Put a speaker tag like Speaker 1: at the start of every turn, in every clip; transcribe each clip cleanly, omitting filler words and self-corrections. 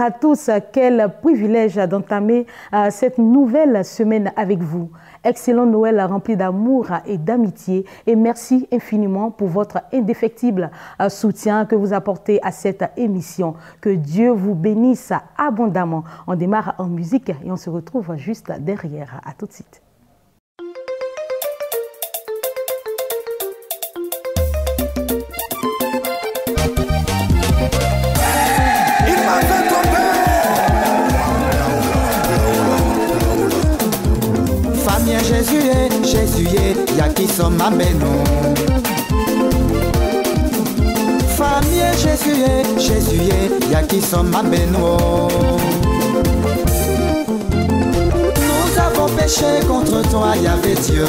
Speaker 1: à tous, quel privilège d'entamer cette nouvelle semaine avec vous. Excellent Noël rempli d'amour et d'amitié et merci infiniment pour votre indéfectible soutien que vous apportez à cette émission. Que Dieu vous bénisse abondamment. On démarre en musique et on se retrouve juste derrière. À tout de suite.
Speaker 2: Jésus, y'a qui sont ma bénou. Famille Jésus, y'a qui sont ma bénou. Nous avons péché contre toi, Yahvé Dieu.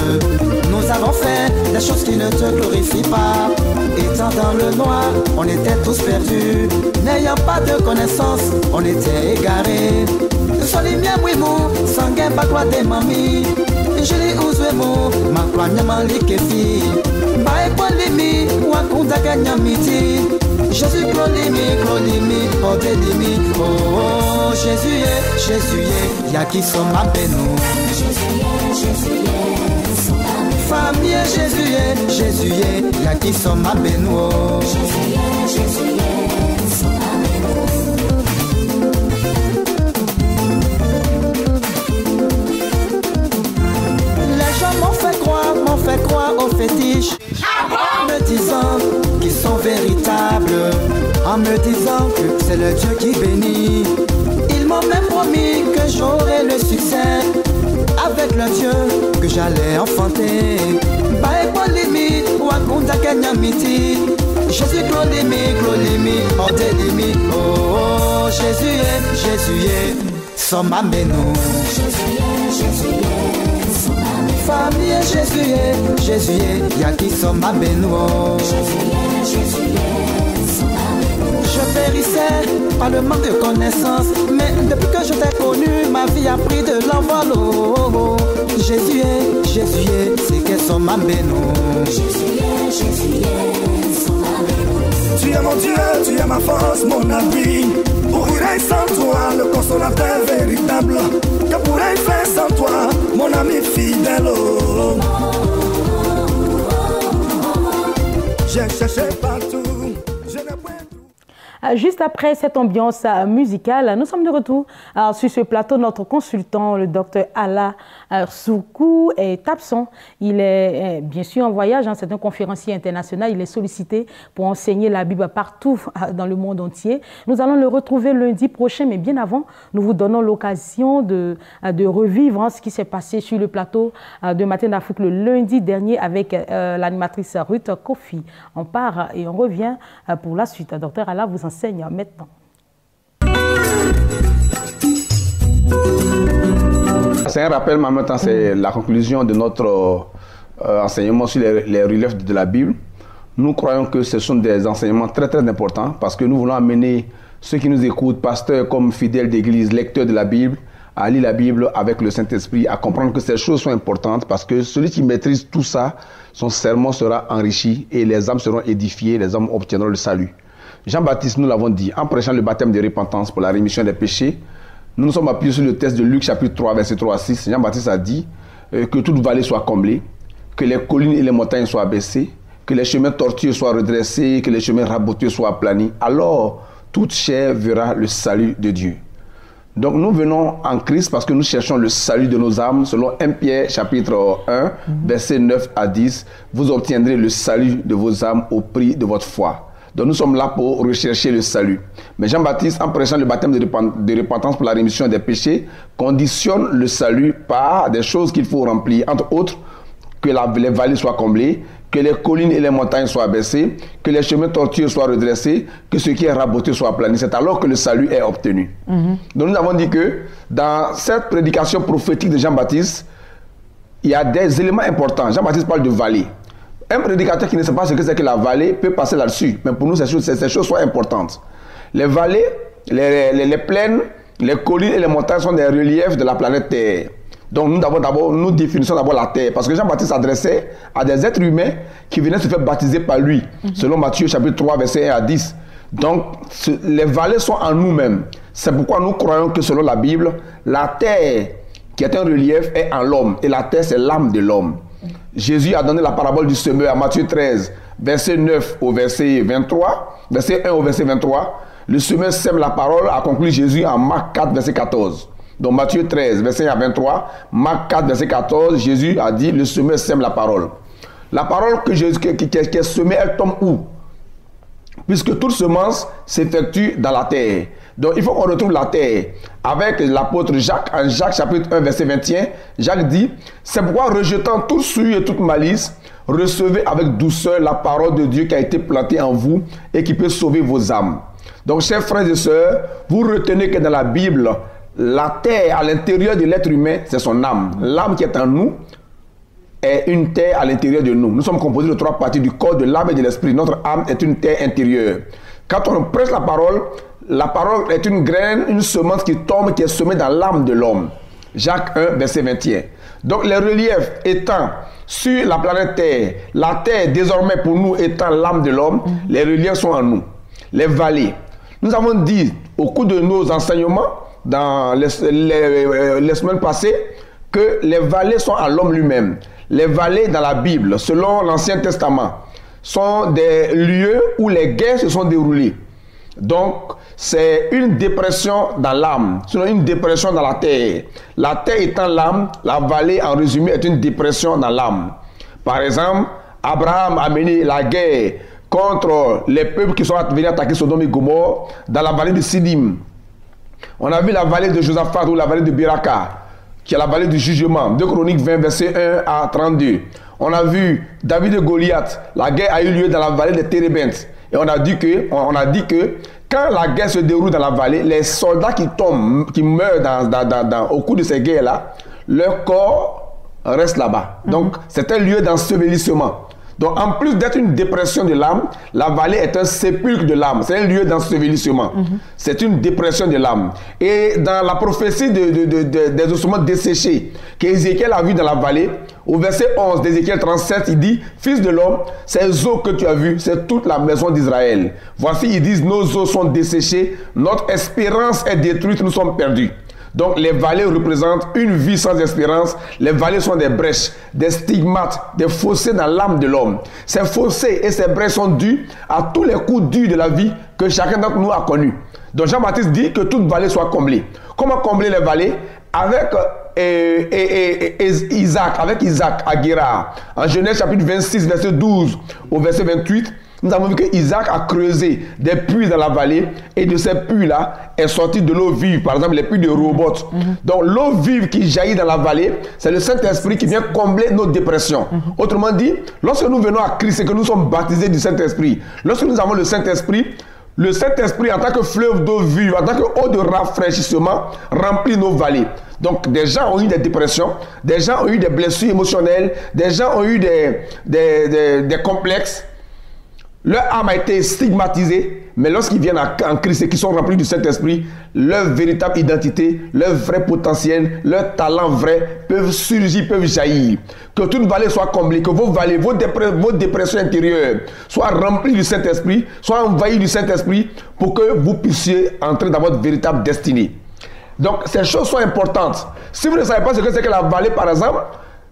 Speaker 2: Nous avons fait des choses qui ne te glorifient pas. Étant dans le noir, on était tous perdus. N'ayant pas de connaissance, on était égarés. Solimia mouimou, sanguin pas quoi des mamies. Jeli uzwemo, makwanya malikefi. Bae kwa limi, wakunda ganya miti. Jésus clolimi, odelimi. Oh, Jésus, y'a qui sont ma bénou. Jésus, sont ma bénou. Famille Jésus, y'a qui sont ma bénou. Jésus, sont ma bénou. M'ont fait croire aux fétiches, en me disant qu'ils sont véritables, en me disant que c'est le Dieu qui bénit. Ils m'ont même promis que j'aurais le succès avec le Dieu que j'allais enfanter. Baekolimi, wakunda kenyamiti. Jésus clolimi, odelimi. Oh, Jésus, sont ma bénou. Jésus, famille Jésus, y'a qui sont ma bénou. Jésus, sont ma bénou. Je périssais par le manque de connaissances, mais depuis que je t'ai connu, ma vie a pris de l'envol. Oh, Jésus, c'est qu'elles sont ma bénou. Jésus, sont ma bénou.
Speaker 3: Tu es mon Dieu, tu es ma force, mon abri. Où irais sans toi, le consolateur véritable? Que pourrais-je faire sans toi, mon ami fidèle? J'ai cherché partout, je n'ai point tout.
Speaker 1: Juste après cette ambiance musicale, nous sommes de retour sur ce plateau. Notre consultant, le docteur Alla Soukou, est absent. Il est bien sûr en voyage, c'est un conférencier international. Il est sollicité pour enseigner la Bible partout dans le monde entier. Nous allons le retrouver lundi prochain, mais bien avant, nous vous donnons l'occasion de revivre ce qui s'est passé sur le plateau de Matin d'Afrique le lundi dernier avec l'animatrice Ruth Kofi. On part et on revient pour la suite. Docteur Alla vous enseigne maintenant.
Speaker 4: C'est un rappel, mais en même temps, c'est la conclusion de notre enseignement sur les reliefs de la Bible. Nous croyons que ce sont des enseignements très très importants parce que nous voulons amener ceux qui nous écoutent, pasteurs comme fidèles d'église, lecteurs de la Bible, à lire la Bible avec le Saint-Esprit, à comprendre que ces choses sont importantes parce que celui qui maîtrise tout ça, son sermon sera enrichi et les âmes seront édifiées, les âmes obtiendront le salut. Jean-Baptiste, nous l'avons dit, en prêchant le baptême de repentance pour la rémission des péchés, nous nous sommes appuyés sur le texte de Luc chapitre 3, verset 3 à 6. Jean-Baptiste a dit que toute vallée soit comblée, que les collines et les montagnes soient abaissées, que les chemins tortueux soient redressés, que les chemins raboteux soient aplanis. Alors, toute chair verra le salut de Dieu. Donc nous venons en Christ parce que nous cherchons le salut de nos âmes. Selon 1 Pierre chapitre 1, verset 9 à 10, vous obtiendrez le salut de vos âmes au prix de votre foi. Donc nous sommes là pour rechercher le salut. Mais Jean-Baptiste, en prêchant le baptême de repentance pour la rémission des péchés, conditionne le salut par des choses qu'il faut remplir. Entre autres, que les vallées soient comblées, que les collines et les montagnes soient abaissées, que les chemins tortueux soient redressés, que ce qui est raboté soit aplani. C'est alors que le salut est obtenu. Donc nous avons dit que dans cette prédication prophétique de Jean-Baptiste, il y a des éléments importants. Jean-Baptiste parle de vallée. Un prédicateur qui ne sait pas ce que c'est que la vallée peut passer là-dessus. Mais pour nous, ces choses sont importantes. Les vallées, les plaines, les collines et les montagnes sont des reliefs de la planète Terre. Donc nous définissons d'abord la terre. Parce que Jean-Baptiste s'adressait à des êtres humains qui venaient se faire baptiser par lui. Selon Matthieu chapitre 3, verset 1 à 10. Donc les vallées sont en nous-mêmes. C'est pourquoi nous croyons que selon la Bible, la terre qui est un relief est en l'homme. Et la terre, c'est l'âme de l'homme. Jésus a donné la parabole du semeur à Matthieu 13, verset 9 au verset 23. Verset 1 au verset 23. Le semeur sème la parole, a conclu Jésus en Marc 4, verset 14. Donc Matthieu 13, verset 1 à 23. Marc 4, verset 14, Jésus a dit, le semeur sème la parole. La parole qui est semée, elle tombe où? Puisque toute semence s'effectue dans la terre. Donc il faut qu'on retrouve la terre. Avec l'apôtre Jacques, en Jacques chapitre 1, verset 21, Jacques dit, c'est pourquoi rejetant toute souillure et toute malice, recevez avec douceur la parole de Dieu qui a été plantée en vous et qui peut sauver vos âmes. Donc chers frères et sœurs, vous retenez que dans la Bible, la terre à l'intérieur de l'être humain, c'est son âme. L'âme qui est en nous est une terre à l'intérieur de nous. Nous sommes composés de 3 parties, du corps, de l'âme et de l'esprit. Notre âme est une terre intérieure. Quand on prêche la parole est une graine, une semence qui tombe, qui est semée dans l'âme de l'homme. Jacques 1, verset 21. Donc les reliefs étant sur la planète Terre, la Terre désormais pour nous étant l'âme de l'homme, les reliefs sont en nous. Les vallées. Nous avons dit au cours de nos enseignements, dans les semaines passées, que les vallées sont à l'homme lui-même. Les vallées dans la Bible, selon l'Ancien Testament, sont des lieux où les guerres se sont déroulées. Donc, c'est une dépression dans l'âme, sinon une dépression dans la terre. La terre étant l'âme, la vallée, en résumé, est une dépression dans l'âme. Par exemple, Abraham a mené la guerre contre les peuples qui sont venus attaquer Sodome et Gomorrhe dans la vallée de Sidim. On a vu la vallée de Josaphat ou la vallée de Biraka, qui est la vallée du jugement. 2 Chroniques 20, verset 1 à 32. On a vu David et Goliath. La guerre a eu lieu dans la vallée de Térébinthe. Et on a dit que quand la guerre se déroule dans la vallée, les soldats qui tombent, qui meurent au cours de ces guerres-là, leur corps reste là-bas. Donc, c'est un lieu d'ensevelissement. Donc, en plus d'être une dépression de l'âme, la vallée est un sépulcre de l'âme. C'est un lieu d'ensevelissement. C'est une dépression de l'âme. Et dans la prophétie des ossements desséchés qu'Ézéchiel a vu dans la vallée, au verset 11 d'Ézéchiel 37, il dit, « Fils de l'homme, ces eaux que tu as vues, c'est toute la maison d'Israël. Voici, ils disent, nos eaux sont desséchées, notre espérance est détruite, nous sommes perdus. » Donc les vallées représentent une vie sans espérance. Les vallées sont des brèches, des stigmates, des fossés dans l'âme de l'homme. Ces fossés et ces brèches sont dus à tous les coups durs de la vie que chacun d'entre nous a connus. Donc Jean-Baptiste dit que toute vallée soit comblée. Comment combler les vallées? Avec Isaac à Guérar. En Genèse chapitre 26, verset 12 au verset 28, nous avons vu que Isaac a creusé des puits dans la vallée et de ces puits-là est sorti de l'eau vive, par exemple les puits de Rehoboth. Donc l'eau vive qui jaillit dans la vallée, c'est le Saint-Esprit qui vient combler nos dépressions. Autrement dit, lorsque nous venons à Christ et que nous sommes baptisés du Saint-Esprit, lorsque nous avons le Saint-Esprit en tant que fleuve d'eau vive, en tant que eau de rafraîchissement, remplit nos vallées. Donc des gens ont eu des dépressions, des gens ont eu des blessures émotionnelles, des gens ont eu des complexes. Leur âme a été stigmatisée, mais lorsqu'ils viennent en Christ et qu'ils sont remplis du Saint-Esprit, leur véritable identité, leur vrai potentiel, leur talent vrai peuvent surgir, peuvent jaillir. Que toute vallée soit comblée, que vos vallées, vos dépressions intérieures soient remplies du Saint-Esprit, soient envahies du Saint-Esprit pour que vous puissiez entrer dans votre véritable destinée. Donc ces choses sont importantes. Si vous ne savez pas ce que c'est que la vallée, par exemple,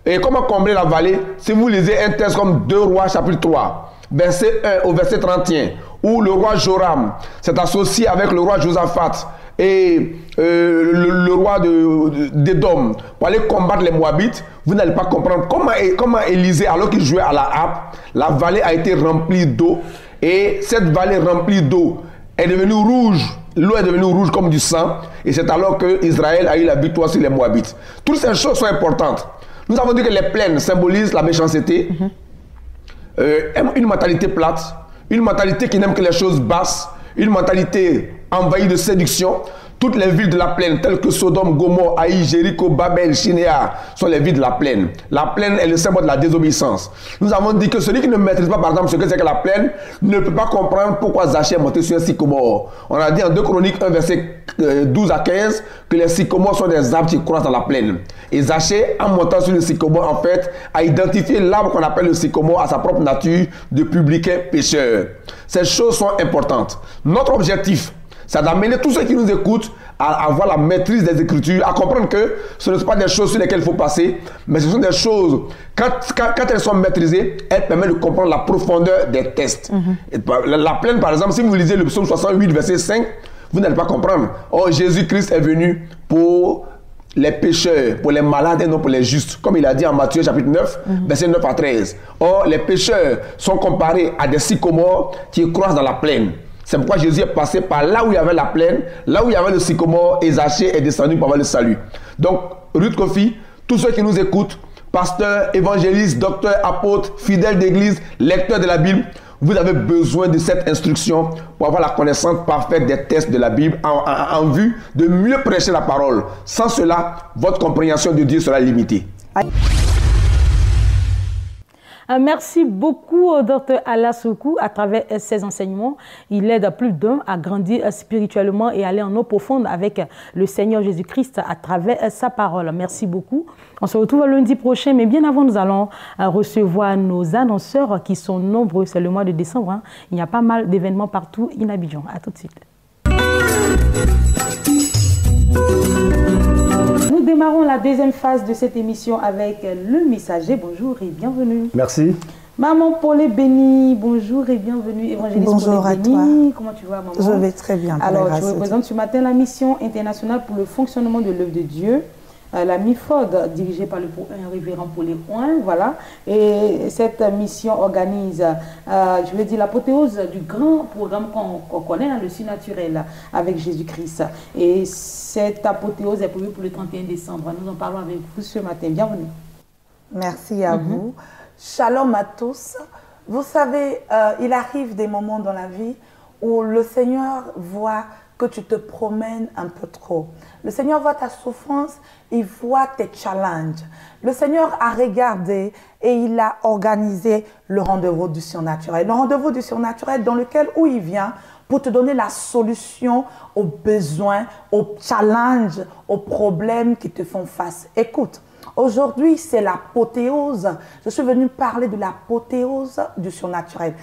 Speaker 4: et comment combler la vallée, si vous lisez un texte comme 2 Rois chapitre 3, verset 1 au verset 31, où le roi Joram s'est associé avec le roi Josaphat et le roi d'Édom pour aller combattre les Moabites, vous n'allez pas comprendre comment Élisée, alors qu'il jouait à la harpe, la vallée a été remplie d'eau, et cette vallée remplie d'eau est devenue rouge. L'eau est devenue rouge comme du sang, et c'est alors que Israël a eu la victoire sur les Moabites. Toutes ces choses sont importantes. Nous avons dit que les plaines symbolisent la méchanceté, une mentalité plate, une mentalité qui n'aime que les choses basses, une mentalité envahie de séduction. Toutes les villes de la plaine, telles que Sodome, Gomorrhe, Haï, Jéricho, Babel, Shinéar, sont les villes de la plaine. La plaine est le symbole de la désobéissance. Nous avons dit que celui qui ne maîtrise pas, par exemple, ce que c'est que la plaine, ne peut pas comprendre pourquoi Zachée est monté sur un sycomore. On a dit en 2 Chroniques 1, verset 12 à 15, que les sycomores sont des arbres qui croissent dans la plaine. Et Zachée, en montant sur le sycomore, en fait, a identifié l'arbre qu'on appelle le sycomore à sa propre nature de publicain pécheur. Ces choses sont importantes. Notre objectif, C'est d'amener tous ceux qui nous écoutent à avoir la maîtrise des Écritures, à comprendre que ce ne sont pas des choses sur lesquelles il faut passer, mais ce sont des choses, quand elles sont maîtrisées, elles permettent de comprendre la profondeur des textes. La plaine, par exemple, si vous lisez le psaume 68, verset 5, vous n'allez pas comprendre. Oh, Jésus-Christ est venu pour les pécheurs, pour les malades et non pour les justes. Comme il a dit en Matthieu chapitre 9, verset 9 à 13. Or, les pécheurs sont comparés à des sycomores qui croissent dans la plaine. C'est pourquoi Jésus est passé par là où il y avait la plaine, là où il y avait le sycomore, et Zachée est descendu pour avoir le salut. Donc, Ruth Kofi, tous ceux qui nous écoutent, pasteurs, évangélistes, docteurs, apôtres, fidèles d'église, lecteurs de la Bible, vous avez besoin de cette instruction pour avoir la connaissance parfaite des textes de la Bible en vue de mieux prêcher la parole. Sans cela, votre compréhension de Dieu sera limitée.
Speaker 1: Merci beaucoup au Dr Alla Sourkou. À travers ses enseignements, il aide plus d'un à grandir spirituellement et aller en eau profonde avec le Seigneur Jésus-Christ à travers sa parole. Merci beaucoup. On se retrouve lundi prochain, mais bien avant, nous allons recevoir nos annonceurs qui sont nombreux. C'est le mois de décembre. Hein. Il y a pas mal d'événements partout in Abidjan. À tout de suite. Nous démarrons la deuxième phase de cette émission avec le messager. Bonjour et bienvenue.
Speaker 5: Merci.
Speaker 1: Maman Paulé Béni, bonjour et bienvenue. Évangéliste
Speaker 5: bonjour
Speaker 1: Paulé
Speaker 5: à toi.
Speaker 1: Comment tu vas, maman?
Speaker 5: Je vais très bien.
Speaker 1: Alors, je représente ce matin la mission internationale pour le fonctionnement de l'œuvre de Dieu. La MIFOD, dirigée par le révérend Paulé Ouin, voilà. Et cette mission organise, je veux dire, l'apothéose du grand programme qu'on connaît, hein, le surnaturel, avec Jésus-Christ. Et cette apothéose est prévue pour le 31 décembre. Nous en parlons avec vous ce matin. Bienvenue.
Speaker 5: Merci à vous. Shalom à tous. Vous savez, il arrive des moments dans la vie où le Seigneur voit que tu te promènes un peu trop. Le Seigneur voit ta souffrance, il voit tes challenges. Le Seigneur a regardé et il a organisé le rendez-vous du surnaturel. Le rendez-vous du surnaturel dans lequel où il vient pour te donner la solution aux besoins, aux challenges, aux problèmes qui te font face. Écoute, aujourd'hui c'est l'apothéose. Je suis venue parler de l'apothéose du surnaturel.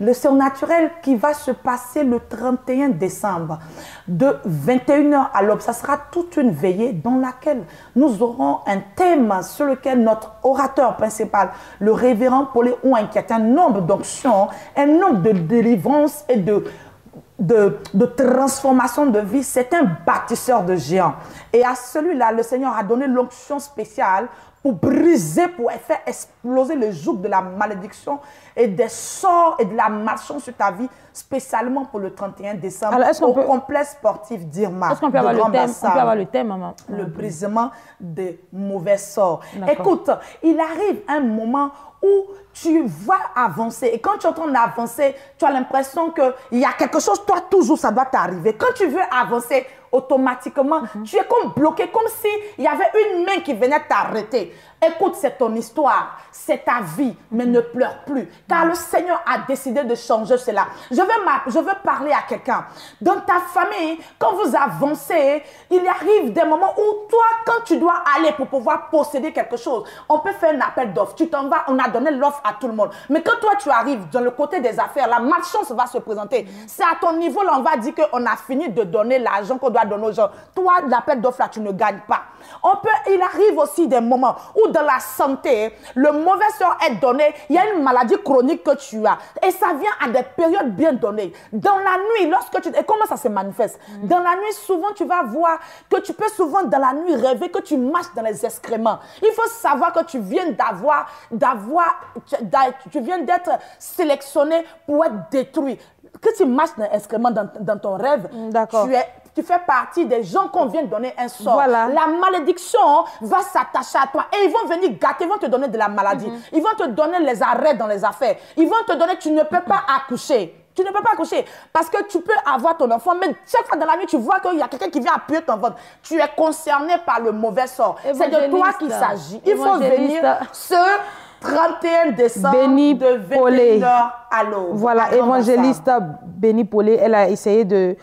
Speaker 5: Le surnaturel qui va se passer le 31 décembre de 21h à l'aube. Ça sera toute une veillée dans laquelle nous aurons un thème sur lequel notre orateur principal, le révérend Paulé Ouin, qui est un homme d'onction, un homme de délivrance et de transformation de vie, c'est un bâtisseur de géants. Et à celui-là, le Seigneur a donné l'onction spéciale pour briser, pour faire exploser le joug de la malédiction et des sorts et de la malchance sur ta vie, spécialement pour le 31 décembre. Alors, au complexe sportif d'Irma.
Speaker 1: Est-ce qu'on peut avoir le thème? On peut avoir le thème, maman.
Speaker 5: Le brisement des mauvais sorts. Écoute, il arrive un moment où tu vas avancer. Et quand tu es en train d'avancer, tu as l'impression qu'il y a quelque chose, toi, toujours, ça doit t'arriver. Quand tu veux avancer, automatiquement, tu es comme bloqué, comme s'il y avait une main qui venait t'arrêter. Écoute, c'est ton histoire, c'est ta vie, mais ne pleure plus. Car le Seigneur a décidé de changer cela. Je veux parler à quelqu'un. Dans ta famille, quand vous avancez, il arrive des moments où toi, quand tu dois aller pour pouvoir posséder quelque chose, on peut faire un appel d'offres. Tu t'en vas, on a donné l'offre à tout le monde. Mais quand toi, tu arrives dans le côté des affaires, la malchance va se présenter. C'est à ton niveau, là, on va dire qu'on a fini de donner l'argent qu'on doit donner aux gens. Toi, l'appel d'offres, là, tu ne gagnes pas. Il arrive aussi des moments où dans la santé, le mauvais sort est donné, il y a une maladie chronique que tu as. Et ça vient à des périodes bien données. Dans la nuit, lorsque tu... Et comment ça se manifeste? Dans la nuit, souvent, tu vas voir que tu peux souvent, dans la nuit, rêver que tu marches dans les excréments. Il faut savoir que tu viens tu viens d'être sélectionné pour être détruit. Que tu marches dans les excréments dans ton rêve, tu fais partie des gens qu'on vient de donner un sort. Voilà. La malédiction va s'attacher à toi et ils vont venir gâter, ils vont te donner de la maladie. Ils vont te donner les arrêts dans les affaires. Ils vont te donner, tu ne peux pas accoucher. Tu ne peux pas accoucher parce que tu peux avoir ton enfant, mais chaque fois dans la nuit, tu vois qu'il y a quelqu'un qui vient appuyer ton ventre. Tu es concerné par le mauvais sort. C'est de toi qu'il s'agit. Il faut venir ce 31 décembre de 21h à l'aube.
Speaker 1: Voilà, évangéliste Béni Paulé, elle a essayé de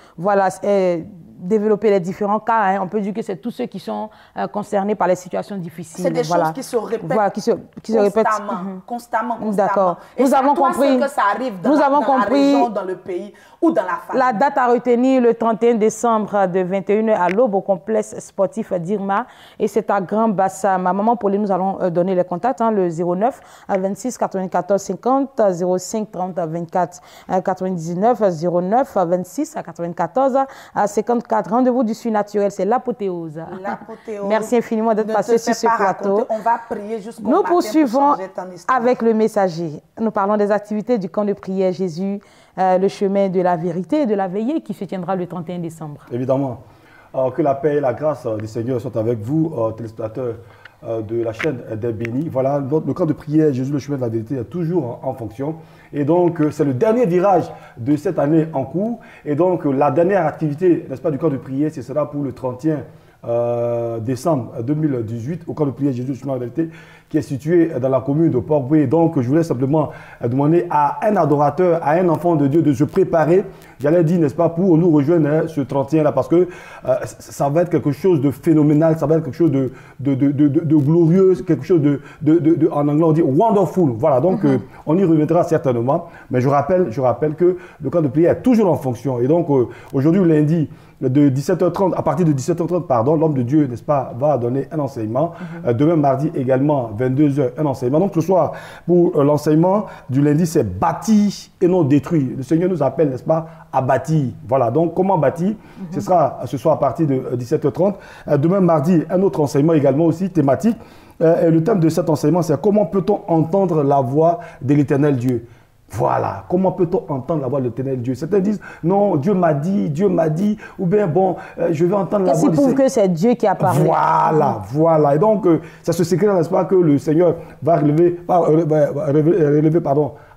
Speaker 1: développer les différents cas. Hein. On peut dire que c'est tous ceux qui sont concernés par les situations difficiles.
Speaker 5: C'est des choses qui se répètent,
Speaker 1: voilà, qui se répètent
Speaker 5: constamment.
Speaker 1: D'accord.
Speaker 5: Et
Speaker 1: nous avons
Speaker 5: toi,
Speaker 1: compris.
Speaker 5: que ça arrive dans la région, dans le pays ou dans la famille.
Speaker 1: La date à retenir, le 31 décembre de 21h à l'aube au complexe sportif d'Irma. Et c'est à Grand Bassam. Ma maman Pauline, nous allons donner les contacts. Hein, le 09 26 94 50 05 30 24 99 09 26 94 54. Rendez-vous du surnaturel, c'est l'apothéose. Merci infiniment d'être passé sur ce plateau.
Speaker 5: On va prier jusqu'au
Speaker 1: Nous
Speaker 5: matin
Speaker 1: poursuivons
Speaker 5: pour changer ton histoire.
Speaker 1: avec le messager. Nous parlons des activités du camp de prière Jésus, le chemin de la vérité et de la veillée qui se tiendra le 31 décembre.
Speaker 6: Évidemment. Que la paix et la grâce du Seigneur soient avec vous, téléspectateurs de la chaîne des bénis. Voilà, le camp de prière Jésus, le chemin de la vérité est toujours en fonction. Et donc, c'est le dernier virage de cette année en cours. Et donc, la dernière activité, n'est-ce pas, du camp de prière, ce sera pour le 31 décembre 2018 au camp de prière Jésus, le chemin de la vérité, qui est situé dans la commune de Port-Boué. Donc, je voulais simplement demander à un adorateur, à un enfant de Dieu de se préparer, j'allais dire, n'est-ce pas, pour nous rejoindre ce 31-là, parce que ça va être quelque chose de phénoménal, ça va être quelque chose de glorieux, quelque chose en anglais on dit wonderful. Voilà, donc on y reviendra certainement. Mais je rappelle que le camp de prière est toujours en fonction. Et donc, aujourd'hui, lundi, de 17h30, à partir de 17h30, pardon, l'homme de Dieu, n'est-ce pas, va donner un enseignement. Demain, mardi également, 22h, un enseignement. Donc, ce soir, pour l'enseignement du lundi, c'est bâti et non détruit. Le Seigneur nous appelle, n'est-ce pas, à bâtir. Voilà, donc comment bâtir? Ce sera ce soir à partir de 17h30. Demain, mardi, un autre enseignement également aussi thématique. Et le thème de cet enseignement, c'est comment peut-on entendre la voix de l'Éternel Dieu? Voilà, comment peut-on entendre la voix de l'Éternel Dieu? Certains disent, non, Dieu m'a dit, ou bien, bon, je vais entendre la voix de Dieu.
Speaker 1: Prouve que c'est Dieu qui a parlé.
Speaker 6: Voilà, voilà. Et donc, c'est ce secret, n'est-ce pas, que le Seigneur va relever à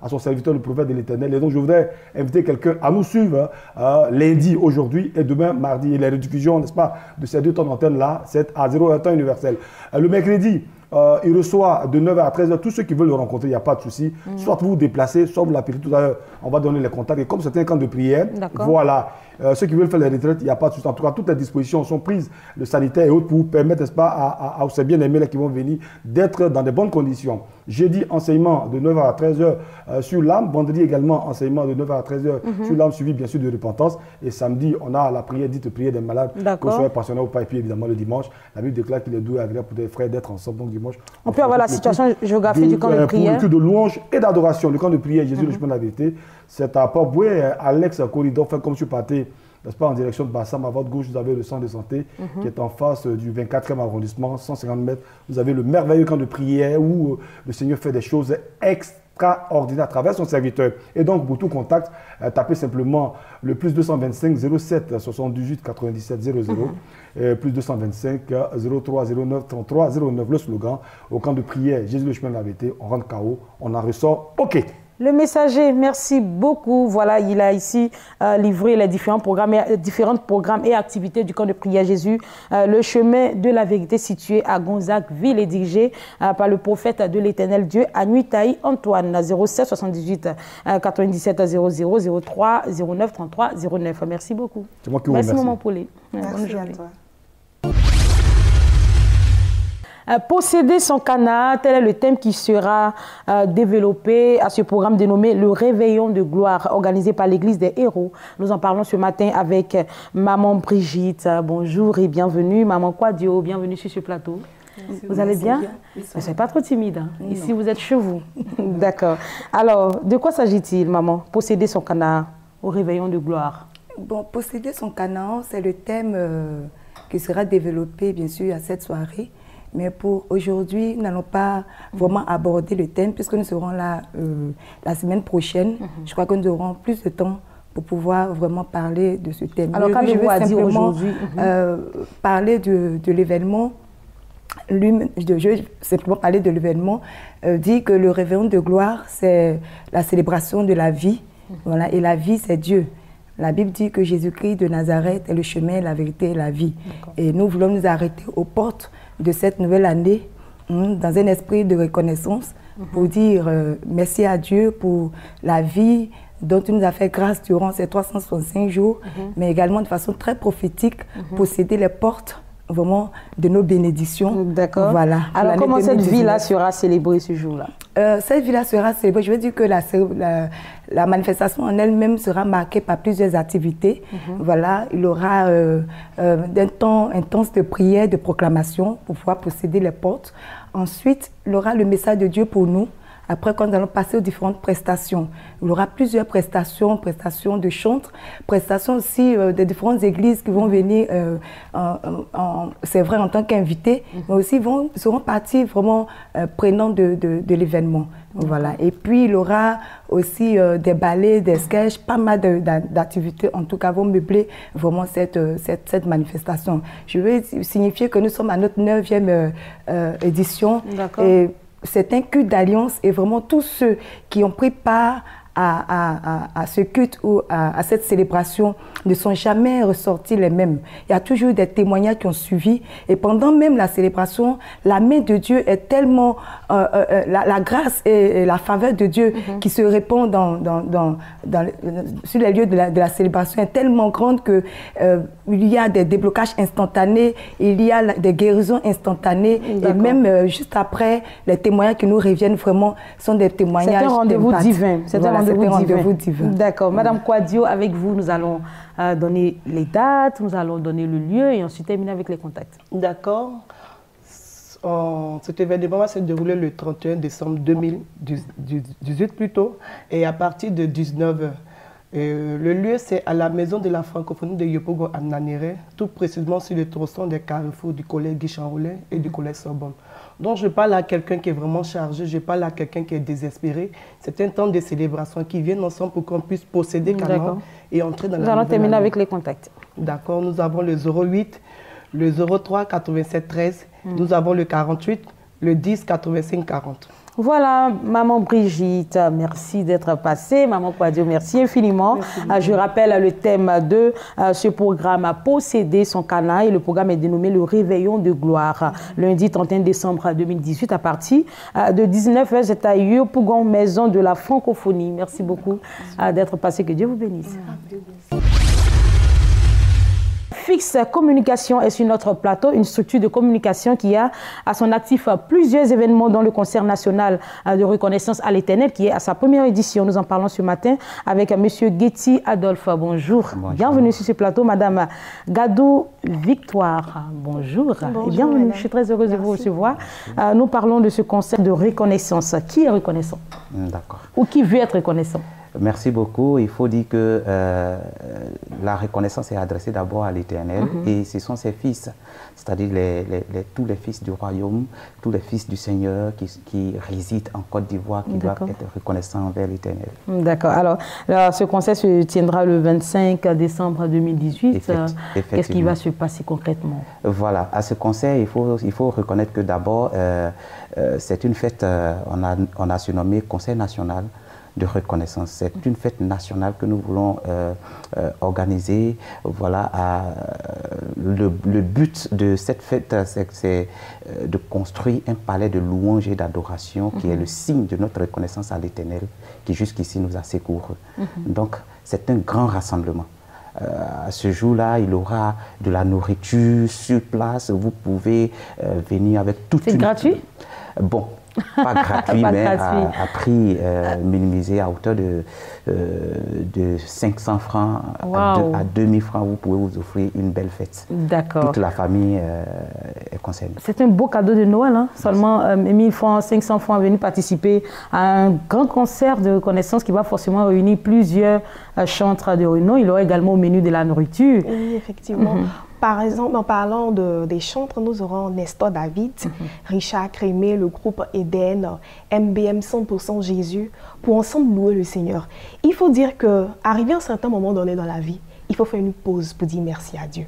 Speaker 6: son serviteur, le prophète de l'Éternel. Et donc, je voudrais inviter quelqu'un à nous suivre lundi, aujourd'hui, et demain, mardi. Et les rediffusions, n'est-ce pas, de ces deux temps d'antenne-là, c'est à 0h temps universel. Le mercredi, il reçoit de 9h à 13h tous ceux qui veulent le rencontrer, il n'y a pas de souci. Soit vous vous déplacez, soit vous l'appelez tout à l'heure, on va donner les contacts. Et comme c'est un camp de prière, voilà, ceux qui veulent faire les retraites, il n'y a pas de souci. En tout cas, toutes les dispositions sont prises, le sanitaire et autres, pour vous permettre, n'est-ce pas, à ces bien-aimés qui vont venir, d'être dans de bonnes conditions. Jeudi, enseignement de 9h à 13h sur l'âme. Vendredi également, enseignement de 9h à 13h sur l'âme, suivi bien sûr de repentance. Et samedi, on a la prière dite prière des malades, que vous soyez pensionnaire ou pas. Et puis évidemment, le dimanche, la Bible déclare qu'il est doux et agréable pour des frères d'être ensemble. Donc dimanche,
Speaker 1: on peut avoir la situation géographique du camp de prière.
Speaker 6: Pour le culte de louange et d'adoration, le camp de prière Jésus, le chemin de la vérité, c'est à Port-Boué, Alex Corridor, enfin, comme je suis parti, n'est-ce pas, en direction de Bassam. À votre gauche, vous avez le centre de santé qui est en face du 24e arrondissement, 150 mètres. Vous avez le merveilleux camp de prière où le Seigneur fait des choses extraordinaires à travers son serviteur. Et donc, pour tout contact, tapez simplement le plus 225 07 78 97 00, plus 225 03 09 33 09. Le slogan, au camp de prière Jésus le chemin de la vérité, on rentre KO, on en ressort OK.
Speaker 1: Le messager, merci beaucoup. Voilà, il a ici livré les différents programmes et activités du camp de prière Jésus, le chemin de la vérité situé à Gonzague, ville et dirigé par le prophète de l'Éternel Dieu, Anuitaï Antoine, 07 78 97 00 03 09 33 09. Merci beaucoup.
Speaker 6: C'est moi qui vous remercie.
Speaker 1: Merci, maman Pauline.
Speaker 5: Merci à toi.
Speaker 1: Posséder son Cana, tel est le thème qui sera développé à ce programme dénommé le Réveillon de gloire, organisé par l'Église des Héros. Nous en parlons ce matin avec maman Brigitte. Bonjour et bienvenue. Maman Quadio, bienvenue sur ce plateau. Merci, vous allez bien? Vous n'êtes pas trop timide. Hein? Ici, vous êtes chez vous. D'accord. Alors, de quoi s'agit-il, maman? Posséder son Cana au Réveillon de gloire.
Speaker 7: Bon, posséder son Canaan, c'est le thème qui sera développé, bien sûr, à cette soirée. Mais pour aujourd'hui, nous n'allons pas vraiment aborder le thème puisque nous serons là la semaine prochaine. Je crois que nous aurons plus de temps pour pouvoir vraiment parler de ce thème.
Speaker 1: Alors, quand je veux dire aujourd'hui,
Speaker 7: parler de l'événement, je vais simplement parler de l'événement, dit que le réveillon de gloire, c'est la célébration de la vie. Voilà, et la vie, c'est Dieu. La Bible dit que Jésus-Christ de Nazareth est le chemin, la vérité et la vie. Et nous voulons nous arrêter aux portes de cette nouvelle année dans un esprit de reconnaissance pour dire merci à Dieu pour la vie dont il nous a fait grâce durant ces 365 jours, mais également de façon très prophétique, posséder les portes vraiment de nos bénédictions.
Speaker 1: D'accord.
Speaker 7: Voilà.
Speaker 1: Alors, comment cette vie-là sera célébrée ce jour-là?
Speaker 7: Cette vie-là sera célébrée. Je veux dire que la manifestation en elle-même sera marquée par plusieurs activités. Voilà. Il y aura un temps intense de prière, de proclamation pour pouvoir posséder les portes. Ensuite, il y aura le message de Dieu pour nous. Après, quand nous allons passer aux différentes prestations, il y aura plusieurs prestations, prestations de chantres, prestations aussi des différentes églises qui vont venir, c'est vrai, en tant qu'invités, mais aussi seront partie vraiment prenant de l'événement. Voilà. Et puis, il y aura aussi des ballets, des sketchs, pas mal d'activités, en tout cas, vont meubler vraiment cette manifestation. Je veux signifier que nous sommes à notre 9e édition. D'accord. C'est un culte d'alliance et vraiment tous ceux qui ont pris part à ce culte ou à cette célébration ne sont jamais ressortis les mêmes. Il y a toujours des témoignages qui ont suivi et pendant même la célébration, la main de Dieu est tellement, la grâce et la faveur de Dieu qui se répand sur les lieux de la célébration est tellement grande que il y a des déblocages instantanés, il y a des guérisons instantanées et même juste après, les témoignages qui nous reviennent vraiment sont des témoignages.
Speaker 1: C'est un rendez-vous divin. C'est un rendez-vous divin. D'accord. Madame Kouadio, avec vous, nous allons donner les dates, nous allons donner le lieu et ensuite terminer avec les contacts.
Speaker 8: D'accord. Cet événement va se dérouler le 31 décembre 2018 plutôt, et à partir de 19h. Le lieu, c'est à la maison de la francophonie de Yopougon à Nanéré, tout précisément sur le tronçon des carrefours du collège Guy-Chanroulet et du collège Sorbonne. Donc je parle à quelqu'un qui est vraiment chargé, je parle à quelqu'un qui est désespéré. C'est un temps de célébration qui viennent ensemble pour qu'on puisse posséder Canaan et entrer dans la
Speaker 1: Nous allons terminer avec les contacts.
Speaker 8: D'accord, nous avons le 08, le 03 87 13, nous avons le 48, le 10 85 40.
Speaker 1: Voilà, Maman Brigitte, merci d'être passée. Maman Kouadio, merci infiniment. Merci. Je rappelle le thème de ce programme, Posséder son Canaan. Et le programme est dénommé le Réveillon de gloire. Lundi 31 décembre 2018, à partir de 19h, c'est à Yopougon, maison de la francophonie. Merci beaucoup d'être passé. Que Dieu vous bénisse. Fix Communication est sur notre plateau, une structure de communication qui a à son actif plusieurs événements dont le concert national de reconnaissance à l'Éternel qui est à sa première édition. Nous en parlons ce matin avec M. Getty Adolphe. Bonjour. Bonjour. Bienvenue sur ce plateau, Madame Gadou Victoire. Bonjour. Bonjour et bienvenue. Madame. Je suis très heureuse de vous recevoir. Nous parlons de ce concert de reconnaissance. Qui est reconnaissant? D'accord. Ou qui veut être reconnaissant?
Speaker 9: Merci beaucoup. Il faut dire que la reconnaissance est adressée d'abord à l'Éternel et ce sont ses fils, c'est-à-dire tous les fils du royaume, tous les fils du Seigneur qui résident en Côte d'Ivoire, qui doivent être reconnaissants envers l'Éternel. D'accord. Alors, ce concert se tiendra le 25 décembre 2018. Qu'est-ce qui va se passer concrètement? Voilà. À ce concert, il faut reconnaître que d'abord, c'est une fête, on a surnommé Concert national de reconnaissance. C'est une fête nationale que nous voulons organiser. Voilà, le but de cette fête, c'est de construire un palais de louange et d'adoration qui est le signe de notre reconnaissance à l'Éternel qui jusqu'ici nous a secourus. Donc, c'est un grand rassemblement. À ce jour-là, il y aura de la nourriture sur place. Vous pouvez venir avec toute une... C'est gratuit? Bon. Pas gratuit, mais à prix minimisé à hauteur de 500 francs à 2000 francs. Vous pouvez vous offrir une belle fête. D'accord. Toute la famille est concernée. C'est un beau cadeau de Noël. Hein? Seulement 1000 francs, 500 francs à venir participer à un grand concert de reconnaissance qui va forcément réunir plusieurs chantres de renom. Il y aura également au menu de la nourriture.
Speaker 10: Oui, effectivement. Par exemple, en parlant des chantres, nous aurons Nestor David, Richard Crémé, le groupe Eden, MBM 100% Jésus, pour ensemble louer le Seigneur. Il faut dire qu'arrivé à un certain moment donné dans la vie, il faut faire une pause pour dire merci à Dieu.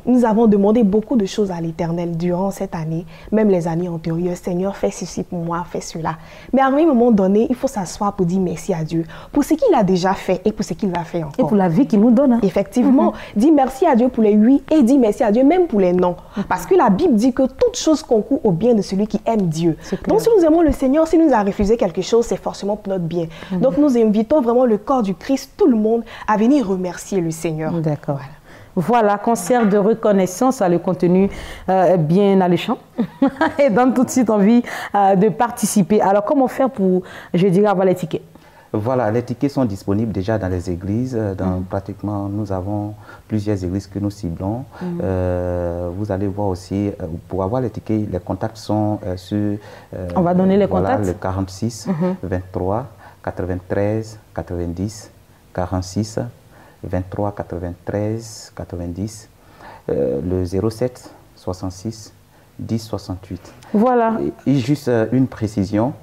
Speaker 10: Nous avons demandé beaucoup de choses à l'Éternel durant cette année, même les années antérieures. Seigneur, fais ceci pour moi, fais cela. Mais à un moment donné, il faut s'asseoir pour dire merci à Dieu pour ce qu'il a déjà fait et pour ce qu'il va faire encore.
Speaker 1: Et pour la vie qu'il nous donne. Hein.
Speaker 10: Effectivement, dis merci à Dieu pour les oui et dis merci à Dieu même pour les non. Parce que la Bible dit que toute chose concourt au bien de celui qui aime Dieu. Donc si nous aimons le Seigneur, si nous a refusé quelque chose, c'est forcément pour notre bien. Donc nous invitons vraiment le corps du Christ, tout le monde, à venir remercier le Seigneur.
Speaker 1: D'accord. Voilà, concert de reconnaissance, le contenu bien alléchant et donne tout de suite envie de participer. Alors, comment faire pour, je dirais, avoir les tickets?
Speaker 9: Voilà, les tickets sont disponibles déjà dans les églises. Pratiquement, nous avons plusieurs églises que nous ciblons. Vous allez voir aussi, pour avoir les tickets, les contacts sont sur...
Speaker 1: On va donner les contacts.
Speaker 9: Le 46 23 93 90 46 23 93 90, le 07 66 10 68.
Speaker 1: Voilà.
Speaker 9: Et juste une précision.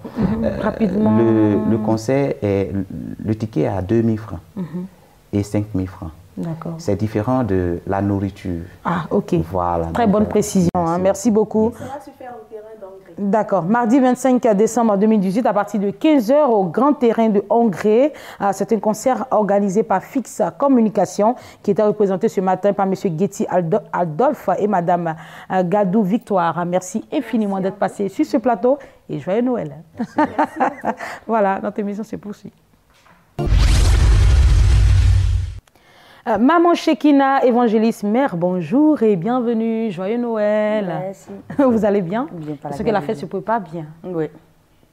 Speaker 1: Rapidement.
Speaker 9: Le concert, le ticket est à 2000 francs et 5000 francs.
Speaker 1: D'accord.
Speaker 9: C'est différent de la nourriture.
Speaker 1: Ah, ok.
Speaker 9: Voilà.
Speaker 1: Très bonne précision. Merci beaucoup.
Speaker 10: Ça va se faire au terrain d'Angers.
Speaker 1: D'accord. Mardi 25 décembre 2018, à partir de 15 h au Grand Terrain de Angers. C'est un concert organisé par Fix Communication qui était représenté ce matin par M. Getty Adolphe et Mme Gadou Victoire. Merci infiniment d'être passé sur ce plateau et joyeux Noël.
Speaker 10: Merci.
Speaker 1: Voilà, notre émission se poursuit. Maman Shekina, évangéliste mère, bonjour et bienvenue, joyeux Noël.
Speaker 11: Merci.
Speaker 1: Vous allez bien?
Speaker 11: Bien,
Speaker 1: parce que la fête se prépare bien.
Speaker 11: Oui.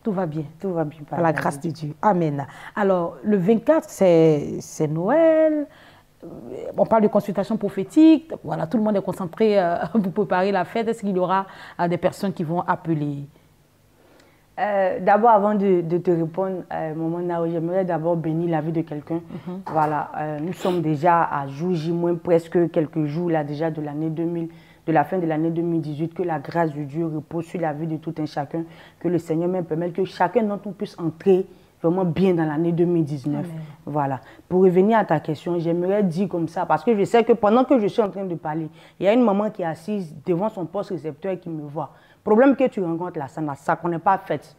Speaker 1: Tout va bien.
Speaker 11: Tout va bien.
Speaker 1: Par la grâce de Dieu. Amen. Alors, le 24, c'est Noël. On parle de consultation prophétique. Voilà, tout le monde est concentré pour préparer la fête. Est-ce qu'il y aura des personnes qui vont appeler?
Speaker 11: D'abord, avant de te répondre, Maman Nao, j'aimerais d'abord bénir la vie de quelqu'un. Voilà, nous sommes déjà à jour J- presque quelques jours là déjà de l'année 2000, de la fin de l'année 2018. Que la grâce de Dieu repose sur la vie de tout un chacun. Que le Seigneur même permette que chacun d'entre nous puisse entrer vraiment bien dans l'année 2019. Amen. Voilà. Pour revenir à ta question, j'aimerais dire comme ça, parce que je sais que pendant que je suis en train de parler, il y a une maman qui est assise devant son poste récepteur et qui me voit. Problème que tu rencontres là, ça qu'on n'est pas fait.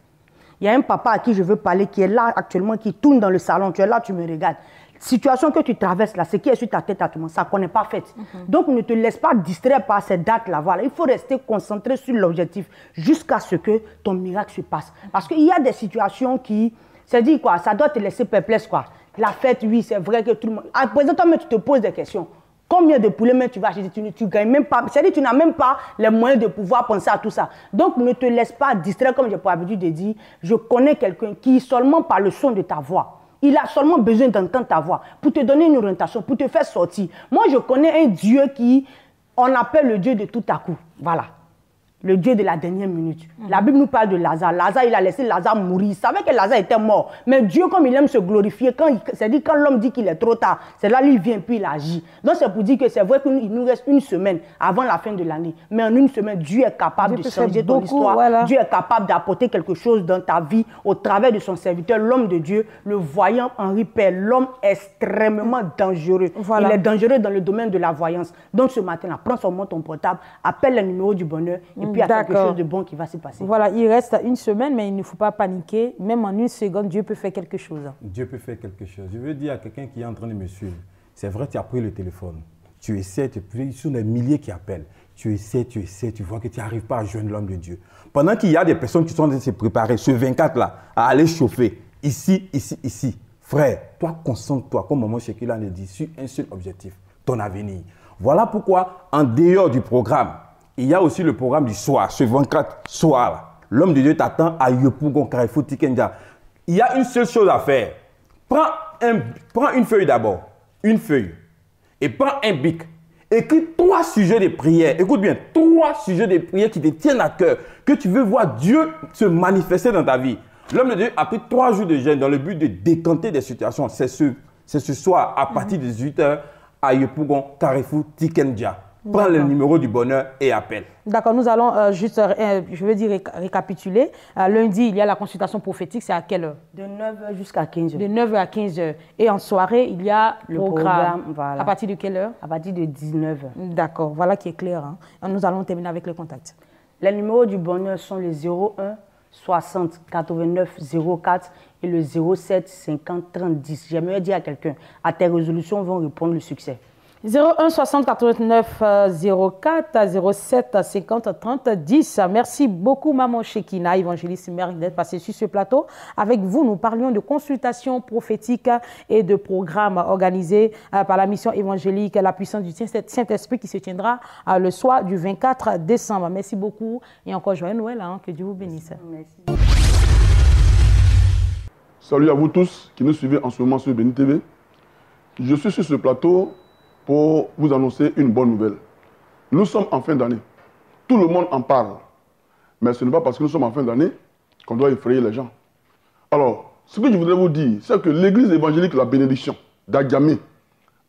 Speaker 11: Il y a un papa à qui je veux parler qui est là actuellement, qui tourne dans le salon. Tu es là, tu me regardes. Situation que tu traverses là, ce qui est sur ta tête actuellement, ça qu'on n'est pas fait. Donc ne te laisse pas distraire par ces dates-là. Voilà. Il faut rester concentré sur l'objectif jusqu'à ce que ton miracle se passe. Parce qu'il y a des situations qui, c'est dit quoi, ça doit te laisser perplexe quoi. La fête, oui, c'est vrai que tout le monde. À présent, toi, tu te poses des questions. Combien de poulets tu vas acheter? Tu gagnes même pas. C'est-à-dire que tu n'as même pas les moyens de pouvoir penser à tout ça. Donc, ne te laisse pas distraire, comme j'ai pour habitude de dire. Je connais quelqu'un qui, seulement par le son de ta voix, il a seulement besoin d'entendre ta voix pour te donner une orientation, pour te faire sortir. Moi, je connais un Dieu qui, on appelle le Dieu de tout à coup. Voilà. Le Dieu de la dernière minute. La Bible nous parle de Lazare. Lazare, il a laissé Lazare mourir. Il savait que Lazare était mort. Mais Dieu, comme il aime se glorifier, c'est-à-dire quand l'homme dit qu'il est trop tard, c'est là qu'il vient puis il agit. Donc c'est pour dire que c'est vrai qu'il nous reste une semaine avant la fin de l'année. Mais en une semaine, Dieu est capable de changer ton histoire. Voilà. Dieu est capable d'apporter quelque chose dans ta vie au travers de son serviteur, l'homme de Dieu, le voyant Henri Père, l'homme extrêmement dangereux. Voilà. Il est dangereux dans le domaine de la voyance. Donc ce matin-là, prends seulement ton portable, appelle le numéro du bonheur et puis il y a quelque chose de bon qui va se passer.
Speaker 1: Voilà, il reste une semaine, mais il ne faut pas paniquer. Même en une seconde, Dieu peut faire quelque chose.
Speaker 6: Dieu peut faire quelque chose. Je veux dire à quelqu'un qui est en train de me suivre, c'est vrai, tu as pris le téléphone. Tu essaies, il y a des milliers qui appellent. Tu essaies, tu vois que tu n'arrives pas à joindre l'homme de Dieu. Pendant qu'il y a des personnes qui sont en train de se préparer, ce 24-là, à aller chauffer, ici, frère, toi, concentre-toi, comme Maman Shekina le dit, sur un seul objectif, ton avenir. Voilà pourquoi, en dehors du programme, il y a aussi le programme du soir, ce 24 soir. L'homme de Dieu t'attend à Yopougon, Carrefour, Tikendia. Il y a une seule chose à faire. Prends une feuille d'abord. Une feuille. Et prends un bic. Écris 3 sujets de prière. Écoute bien, 3 sujets de prière qui te tiennent à cœur. Que tu veux voir Dieu se manifester dans ta vie. L'homme de Dieu a pris 3 jours de jeûne dans le but de décanter des situations. C'est ce soir, à partir de 18 h, à Yopougon, Carrefour, Tikendia.
Speaker 12: prends le numéro du bonheur et appelle.
Speaker 1: D'accord, nous allons juste, je veux dire, récapituler. Lundi, il y a la consultation prophétique, c'est à quelle heure?
Speaker 11: De 9h jusqu'à 15h.
Speaker 1: De 9h à 15h. Et en soirée, il y a le programme.
Speaker 11: Voilà.
Speaker 1: À partir de quelle heure?
Speaker 11: À partir de 19h.
Speaker 1: D'accord, voilà qui est clair. Hein. Nous allons terminer avec les contacts.
Speaker 11: Les numéros du bonheur sont le 01 60 89 04 et le 07 50 30 10. J'aimerais dire à quelqu'un, à tes résolutions vont répondre le succès.
Speaker 1: 01 60 89 04 07 50 30 10. Merci beaucoup, Maman Shekina, évangéliste Mère, d'être passée sur ce plateau. Avec vous, nous parlions de consultations prophétiques et de programmes organisés par la mission évangélique La puissance du Saint-Esprit qui se tiendra le soir du 24 décembre. Merci beaucoup et encore joyeux Noël. Hein, que Dieu vous bénisse.
Speaker 11: Merci.
Speaker 13: Salut à vous tous qui nous suivez en ce moment sur Béni TV. Je suis sur ce plateau pour vous annoncer une bonne nouvelle. Nous sommes en fin d'année. Tout le monde en parle. Mais ce n'est pas parce que nous sommes en fin d'année qu'on doit effrayer les gens. Alors, ce que je voudrais vous dire, c'est que l'église évangélique La Bénédiction d'Adjamé,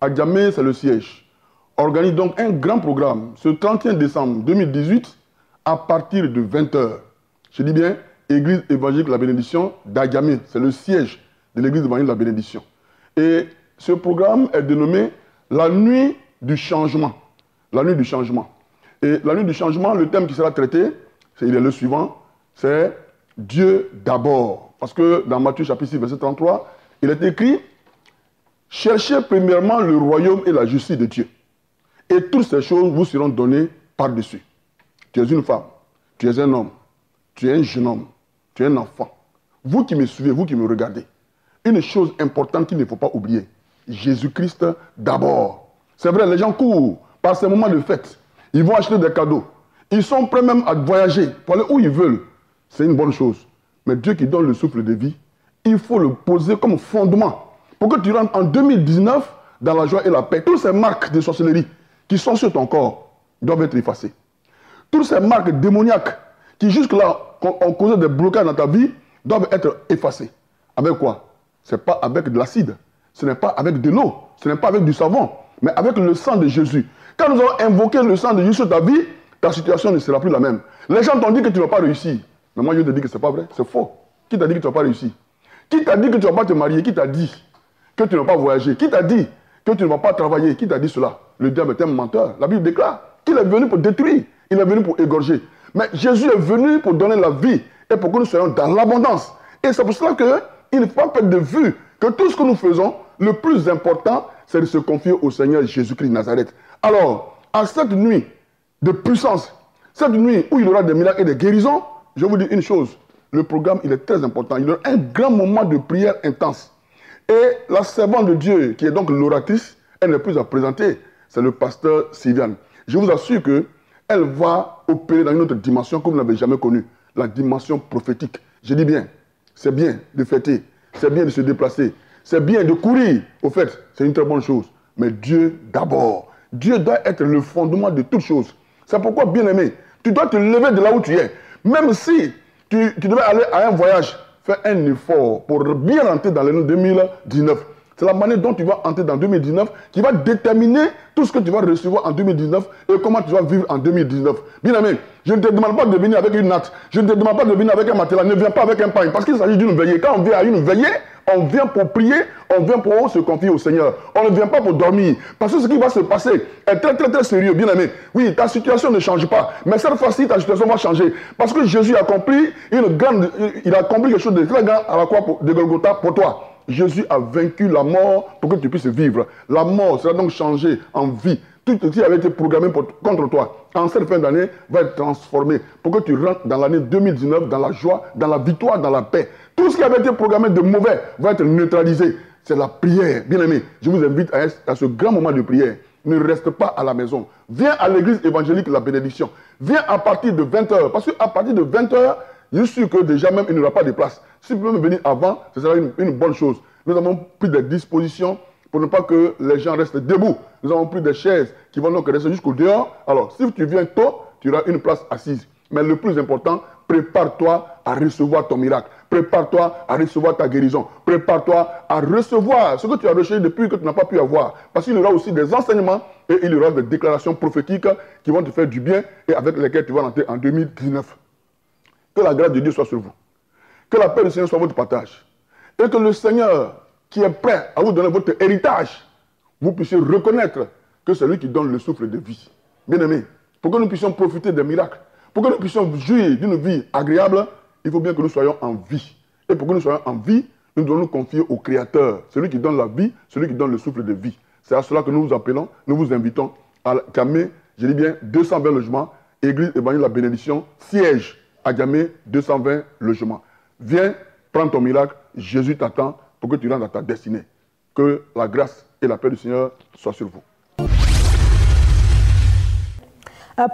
Speaker 13: Adjamé c'est le siège, organise donc un grand programme ce 31 décembre 2018 à partir de 20h. Je dis bien, église évangélique La Bénédiction d'Adjamé, c'est le siège de l'église évangélique La Bénédiction. Et ce programme est dénommé La nuit du changement. La nuit du changement. Et la nuit du changement, le thème qui sera traité, il est le suivant, c'est Dieu d'abord. Parce que dans Matthieu chapitre 6, verset 33, il est écrit « Cherchez premièrement le royaume et la justice de Dieu. Et toutes ces choses vous seront données par-dessus. » Tu es une femme, tu es un homme, tu es un jeune homme, tu es un enfant. Vous qui me suivez, vous qui me regardez, une chose importante qu'il ne faut pas oublier, Jésus-Christ d'abord. C'est vrai, les gens courent par ces moments de fête. Ils vont acheter des cadeaux. Ils sont prêts même à voyager pour aller où ils veulent. C'est une bonne chose. Mais Dieu qui donne le souffle de vie, il faut le poser comme fondement pour que tu rentres en 2019 dans la joie et la paix. Toutes ces marques de sorcellerie qui sont sur ton corps doivent être effacées. Toutes ces marques démoniaques qui jusque-là ont causé des blocages dans ta vie doivent être effacées. Avec quoi? Ce n'est pas avec de l'acide. Ce n'est pas avec de l'eau, ce n'est pas avec du savon, mais avec le sang de Jésus. Quand nous allons invoquer le sang de Jésus sur ta vie, ta situation ne sera plus la même. Les gens t'ont dit que tu ne vas pas réussir. Mais moi, je te dis que ce n'est pas vrai, c'est faux. Qui t'a dit que tu ne vas pas réussir? Qui t'a dit que tu ne vas pas te marier? Qui t'a dit que tu ne vas pas voyager? Qui t'a dit que tu ne vas pas travailler? Qui t'a dit cela? Le diable est un menteur. La Bible déclare qu'il est venu pour détruire, il est venu pour égorger. Mais Jésus est venu pour donner la vie et pour que nous soyons dans l'abondance. Et c'est pour cela qu'il ne faut pas perdre de vue que tout ce que nous faisons, le plus important, c'est de se confier au Seigneur Jésus-Christ de Nazareth. Alors, à cette nuit de puissance, cette nuit où il y aura des miracles et des guérisons, je vous dis une chose, le programme il est très important. Il y aura un grand moment de prière intense. Et la servante de Dieu, qui est donc l'oratrice, elle n'est plus à présenter, c'est le pasteur Sylviane. Je vous assure qu'elle va opérer dans une autre dimension que vous n'avez jamais connue, la dimension prophétique. Je dis bien, c'est bien de fêter, c'est bien de se déplacer, c'est bien de courir, au fait, c'est une très bonne chose. Mais Dieu d'abord. Dieu doit être le fondement de toutes choses. C'est pourquoi, bien-aimé, tu dois te lever de là où tu es. Même si tu devais aller à un voyage, fais un effort pour bien rentrer dans l'année 2019. C'est la manière dont tu vas entrer dans 2019 qui va déterminer tout ce que tu vas recevoir en 2019 et comment tu vas vivre en 2019. Bien-aimé, je ne te demande pas de venir avec une natte. Je ne te demande pas de venir avec un matelas. Ne viens pas avec un pain. Parce qu'il s'agit d'une veillée. Quand on vient à une veillée, on vient pour prier, on vient pour se confier au Seigneur. On ne vient pas pour dormir. Parce que ce qui va se passer est très très très sérieux, bien-aimé. Oui, ta situation ne change pas. Mais cette fois-ci, ta situation va changer. Parce que Jésus a accompli il a accompli quelque chose de très grand à la croix de Golgotha pour toi. Jésus a vaincu la mort pour que tu puisses vivre. La mort sera donc changée en vie. Tout ce qui avait été programmé contre toi, en cette fin d'année, va être transformé pour que tu rentres dans l'année 2019 dans la joie, dans la victoire, dans la paix. Tout ce qui avait été programmé de mauvais va être neutralisé. C'est la prière. Bien-aimé, je vous invite à ce grand moment de prière. Ne reste pas à la maison. Viens à l'église évangélique La Bénédiction. Viens à partir de 20h. Parce qu'à partir de 20h, je suis sûr que déjà même il n'y aura pas de place. Si vous pouvez venir avant, ce sera une bonne chose. Nous avons pris des dispositions pour ne pas que les gens restent debout. Nous avons pris des chaises qui vont donc rester jusqu'au dehors. Alors, si tu viens tôt, tu auras une place assise. Mais le plus important, prépare-toi à recevoir ton miracle. Prépare-toi à recevoir ta guérison. Prépare-toi à recevoir ce que tu as recherché depuis que tu n'as pas pu avoir. Parce qu'il y aura aussi des enseignements et il y aura des déclarations prophétiques qui vont te faire du bien et avec lesquelles tu vas rentrer en 2019. Que la grâce de Dieu soit sur vous. Que la paix du Seigneur soit votre partage. Et que le Seigneur qui est prêt à vous donner votre héritage, vous puissiez reconnaître que c'est lui qui donne le souffle de vie. Bien-aimés, pour que nous puissions profiter des miracles, pour que nous puissions jouir d'une vie agréable, il faut bien que nous soyons en vie. Et pour que nous soyons en vie, nous devons nous confier au Créateur, celui qui donne la vie, celui qui donne le souffle de vie. C'est à cela que nous vous appelons, nous vous invitons à Djamé, je dis bien 220 logements, Église Évangile de la Bénédiction, siège à Djamé, 220 logements. Viens, prends ton miracle, Jésus t'attend pour que tu rentres à ta destinée. Que la grâce et la paix du Seigneur soient sur vous.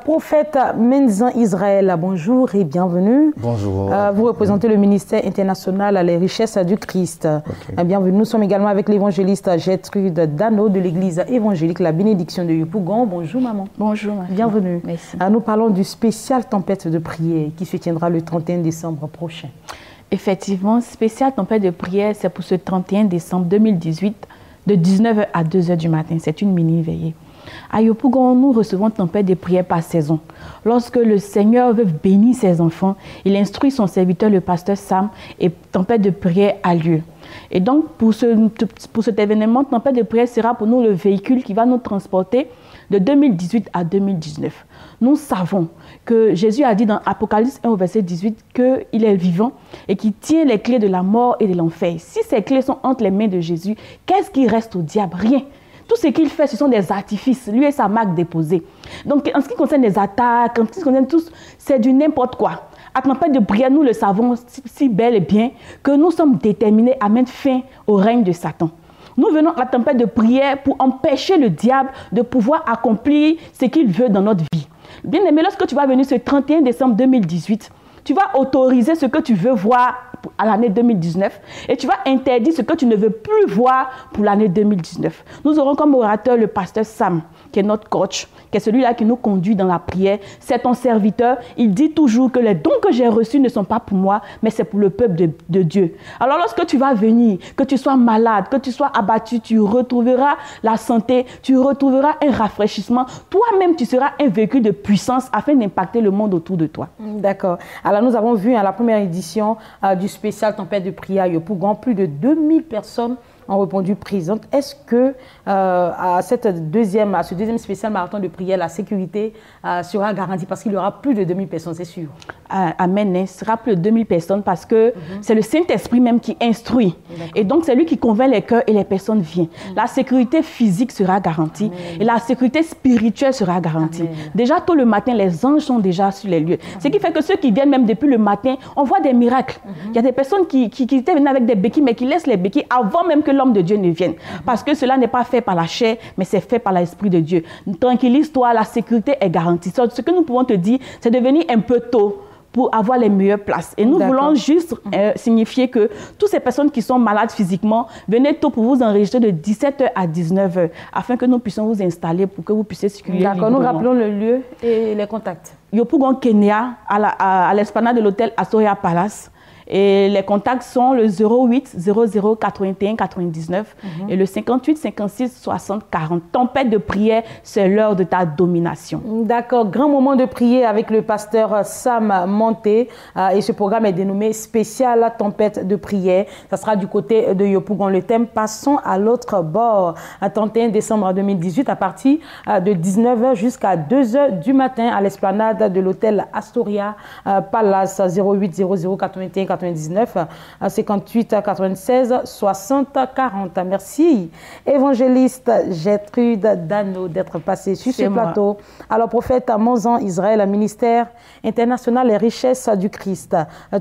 Speaker 1: Prophète Menzan Israël, bonjour et bienvenue.
Speaker 14: Bonjour.
Speaker 1: Vous représentez le ministère international Les Richesses du Christ. Okay. Bienvenue. Nous sommes également avec l'évangéliste Gertrude Dano de l'église évangélique La Bénédiction de Yopougon. Bonjour maman.
Speaker 15: Bonjour.
Speaker 1: Bienvenue.
Speaker 15: Merci.
Speaker 1: Nous parlons du spécial tempête de prière qui se tiendra le 31 décembre prochain.
Speaker 15: Effectivement, spécial tempête de prière, c'est pour ce 31 décembre 2018 de 19h à 2h du matin. C'est une mini-veillée. À Yopougon, nous recevons tempête de prière par saison. Lorsque le Seigneur veut bénir ses enfants, il instruit son serviteur, le pasteur Sam, et tempête de prière a lieu. Et donc, pour cet événement, tempête de prière sera pour nous le véhicule qui va nous transporter de 2018 à 2019. Nous savons que Jésus a dit dans Apocalypse 1 au verset 18 qu'il est vivant et qu'il tient les clés de la mort et de l'enfer. Si ces clés sont entre les mains de Jésus, qu'est-ce qui reste au diable? Rien. Tout ce qu'il fait, ce sont des artifices, lui et sa marque déposée. Donc, en ce qui concerne les attaques, en ce qui concerne tout, c'est du n'importe quoi. À tempête de prière, nous le savons si bel et bien que nous sommes déterminés à mettre fin au règne de Satan. Nous venons à la tempête de prière pour empêcher le diable de pouvoir accomplir ce qu'il veut dans notre vie. Bien aimé, lorsque tu vas venir ce 31 décembre 2018, tu vas autoriser ce que tu veux voir à l'année 2019 et tu vas interdire ce que tu ne veux plus voir pour l'année 2019. Nous aurons comme orateur le pasteur Sam, qui est notre coach, qui est celui-là qui nous conduit dans la prière. C'est ton serviteur. Il dit toujours que les dons que j'ai reçus ne sont pas pour moi, mais c'est pour le peuple de Dieu. Alors lorsque tu vas venir, que tu sois malade, que tu sois abattu, tu retrouveras la santé, tu retrouveras un rafraîchissement. Toi-même, tu seras un véhicule de puissance afin d'impacter le monde autour de toi.
Speaker 1: D'accord. Alors nous avons vu à la première édition du spécial tempête de prière à Yopougon, plus de 2000 personnes ont répondu présentes. Est-ce que à ce deuxième spécial marathon de prière, la sécurité sera garantie parce qu'il y aura plus de 2000 personnes, c'est sûr?
Speaker 15: Amen. Il sera plus de 2000 personnes parce que c'est le Saint-Esprit même qui instruit. Et donc, c'est lui qui convainc les cœurs et les personnes viennent. La sécurité physique sera garantie et la sécurité spirituelle sera garantie. Déjà, tôt le matin, les anges sont déjà sur les lieux. Ce qui fait que ceux qui viennent même depuis le matin, on voit des miracles. Il y a des personnes qui étaient venues avec des béquilles, mais qui laissent les béquilles avant même que l'homme de Dieu ne vienne. Parce que cela n'est pas fait par la chair, mais c'est fait par l'Esprit de Dieu. Tranquillise-toi, la sécurité est garantie. Ce que nous pouvons te dire, c'est de venir un peu tôt pour avoir les meilleures places. Et nous voulons juste signifier que toutes ces personnes qui sont malades physiquement, venez tôt pour vous enregistrer de 17h à 19h, afin que nous puissions vous installer pour que vous puissiez circuler librement.
Speaker 1: D'accord, nous rappelons le lieu et les contacts.
Speaker 15: Yopougon, Kenya, à l'esplanade de l'hôtel Astoria Palace. Et les contacts sont le 08 00 81 99 et le 58 56 60 40. Tempête de prière, c'est l'heure de ta domination.
Speaker 1: D'accord, grand moment de prière avec le pasteur Sam Monté. Et ce programme est dénommé Spécial Tempête de prière. Ça sera du côté de Yopougon. Le thème Passons à l'autre bord. 31 décembre 2018 à partir de 19h jusqu'à 2h du matin à l'esplanade de l'hôtel Astoria Palace. 08 00 81 99 58 96 60 40. Merci évangéliste Gertrude Dano d'être passée sur ce plateau. Alors prophète Menzan Israël, ministère international Les Richesses du Christ.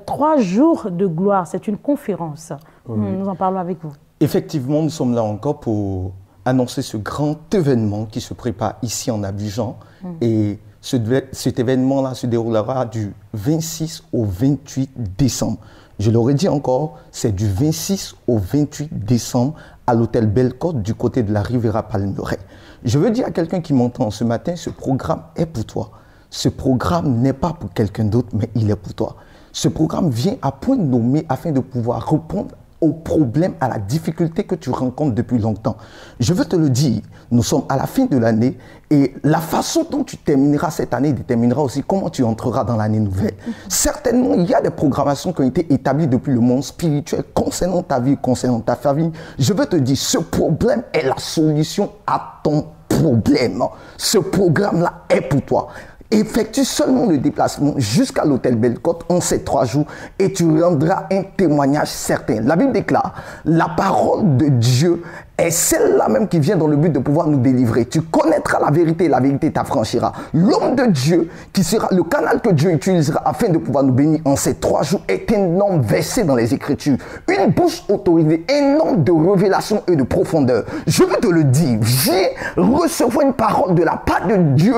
Speaker 1: 3 jours de gloire, c'est une conférence. Nous en parlons avec vous.
Speaker 14: Effectivement, nous sommes là encore pour annoncer ce grand événement qui se prépare ici en Abidjan. Et cet événement-là se déroulera du 26 au 28 décembre. Je l'aurais dit encore, c'est du 26 au 28 décembre à l'hôtel Belle-Côte du côté de la Riviera Palmeraie. Je veux dire à quelqu'un qui m'entend ce matin, ce programme est pour toi. Ce programme n'est pas pour quelqu'un d'autre, mais il est pour toi. Ce programme vient à point nommé afin de pouvoir répondre au problème, à la difficulté que tu rencontres depuis longtemps. Je veux te le dire, nous sommes à la fin de l'année et la façon dont tu termineras cette année déterminera aussi comment tu entreras dans l'année nouvelle. Certainement, il y a des programmations qui ont été établies depuis le monde spirituel concernant ta vie, concernant ta famille. Je veux te dire, ce problème est la solution à ton problème. Ce programme-là est pour toi. Effectue seulement le déplacement jusqu'à l'hôtel Belle-Côte en ces 3 jours et tu rendras un témoignage certain. La Bible déclare, la parole de Dieu est celle-là même qui vient dans le but de pouvoir nous délivrer. Tu connaîtras la vérité t'affranchira. L'homme de Dieu, qui sera le canal que Dieu utilisera afin de pouvoir nous bénir en ces 3 jours, est un homme versé dans les Écritures. Une bouche autorisée, un homme de révélation et de profondeur. Je veux te le dire, viens recevoir une parole de la part de Dieu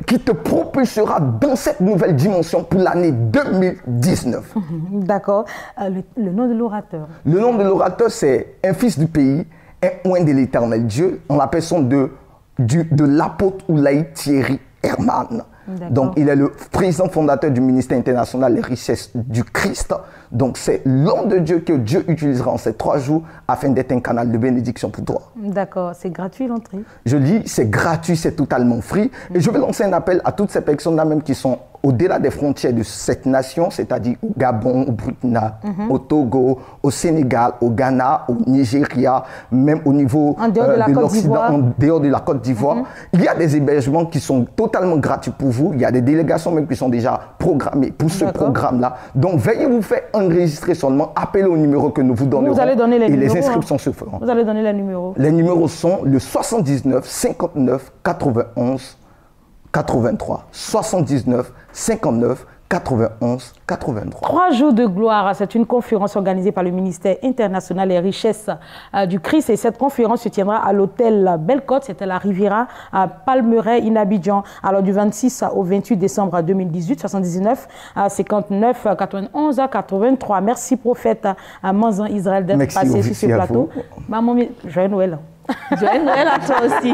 Speaker 14: qui te propulsera dans cette nouvelle dimension pour l'année 2019.
Speaker 1: D'accord. Le nom de l'orateur.
Speaker 14: Le nom de l'orateur, c'est un fils du pays, un oint de l'Éternel Dieu, en la personne de l'apôtre Oulaï Thierry Herman. Donc, il est le président fondateur du ministère international Les Richesses du Christ. Donc, c'est l'homme de Dieu que Dieu utilisera en ces 3 jours afin d'être un canal de bénédiction pour toi.
Speaker 1: D'accord. C'est gratuit l'entrée?
Speaker 14: Je dis, c'est gratuit, c'est totalement free. Et je vais lancer un appel à toutes ces personnes-là même qui sont au-delà des frontières de cette nation, c'est-à-dire au Gabon, au Burkina, au Togo, au Sénégal, au Ghana, au Nigeria, même au niveau de l'Occident, en dehors de la Côte d'Ivoire. Il y a des hébergements qui sont totalement gratuits pour vous. Il y a des délégations même qui sont déjà programmées pour ce programme-là. Donc, veuillez vous faire enregistrer seulement. Appelez au numéro que nous vous donnerons.
Speaker 1: Vous allez donner les numéros,
Speaker 14: les inscriptions se feront.
Speaker 1: Vous allez donner les numéros.
Speaker 14: Les numéros sont le 79 59 91 83. 79 59 91 83.
Speaker 1: 3 jours de gloire, c'est une conférence organisée par le ministère international des richesses du Christ et cette conférence se tiendra à l'hôtel Belle-Côte, c'était la Riviera à Palmeraie, in Abidjan. Alors du 26 au 28 décembre 2018, 79 à 59 91 à 83. Merci prophète Manzan Israël d'être passé sur ce plateau. Maman, joyeux Noël.
Speaker 15: Joyeux Noël à toi aussi.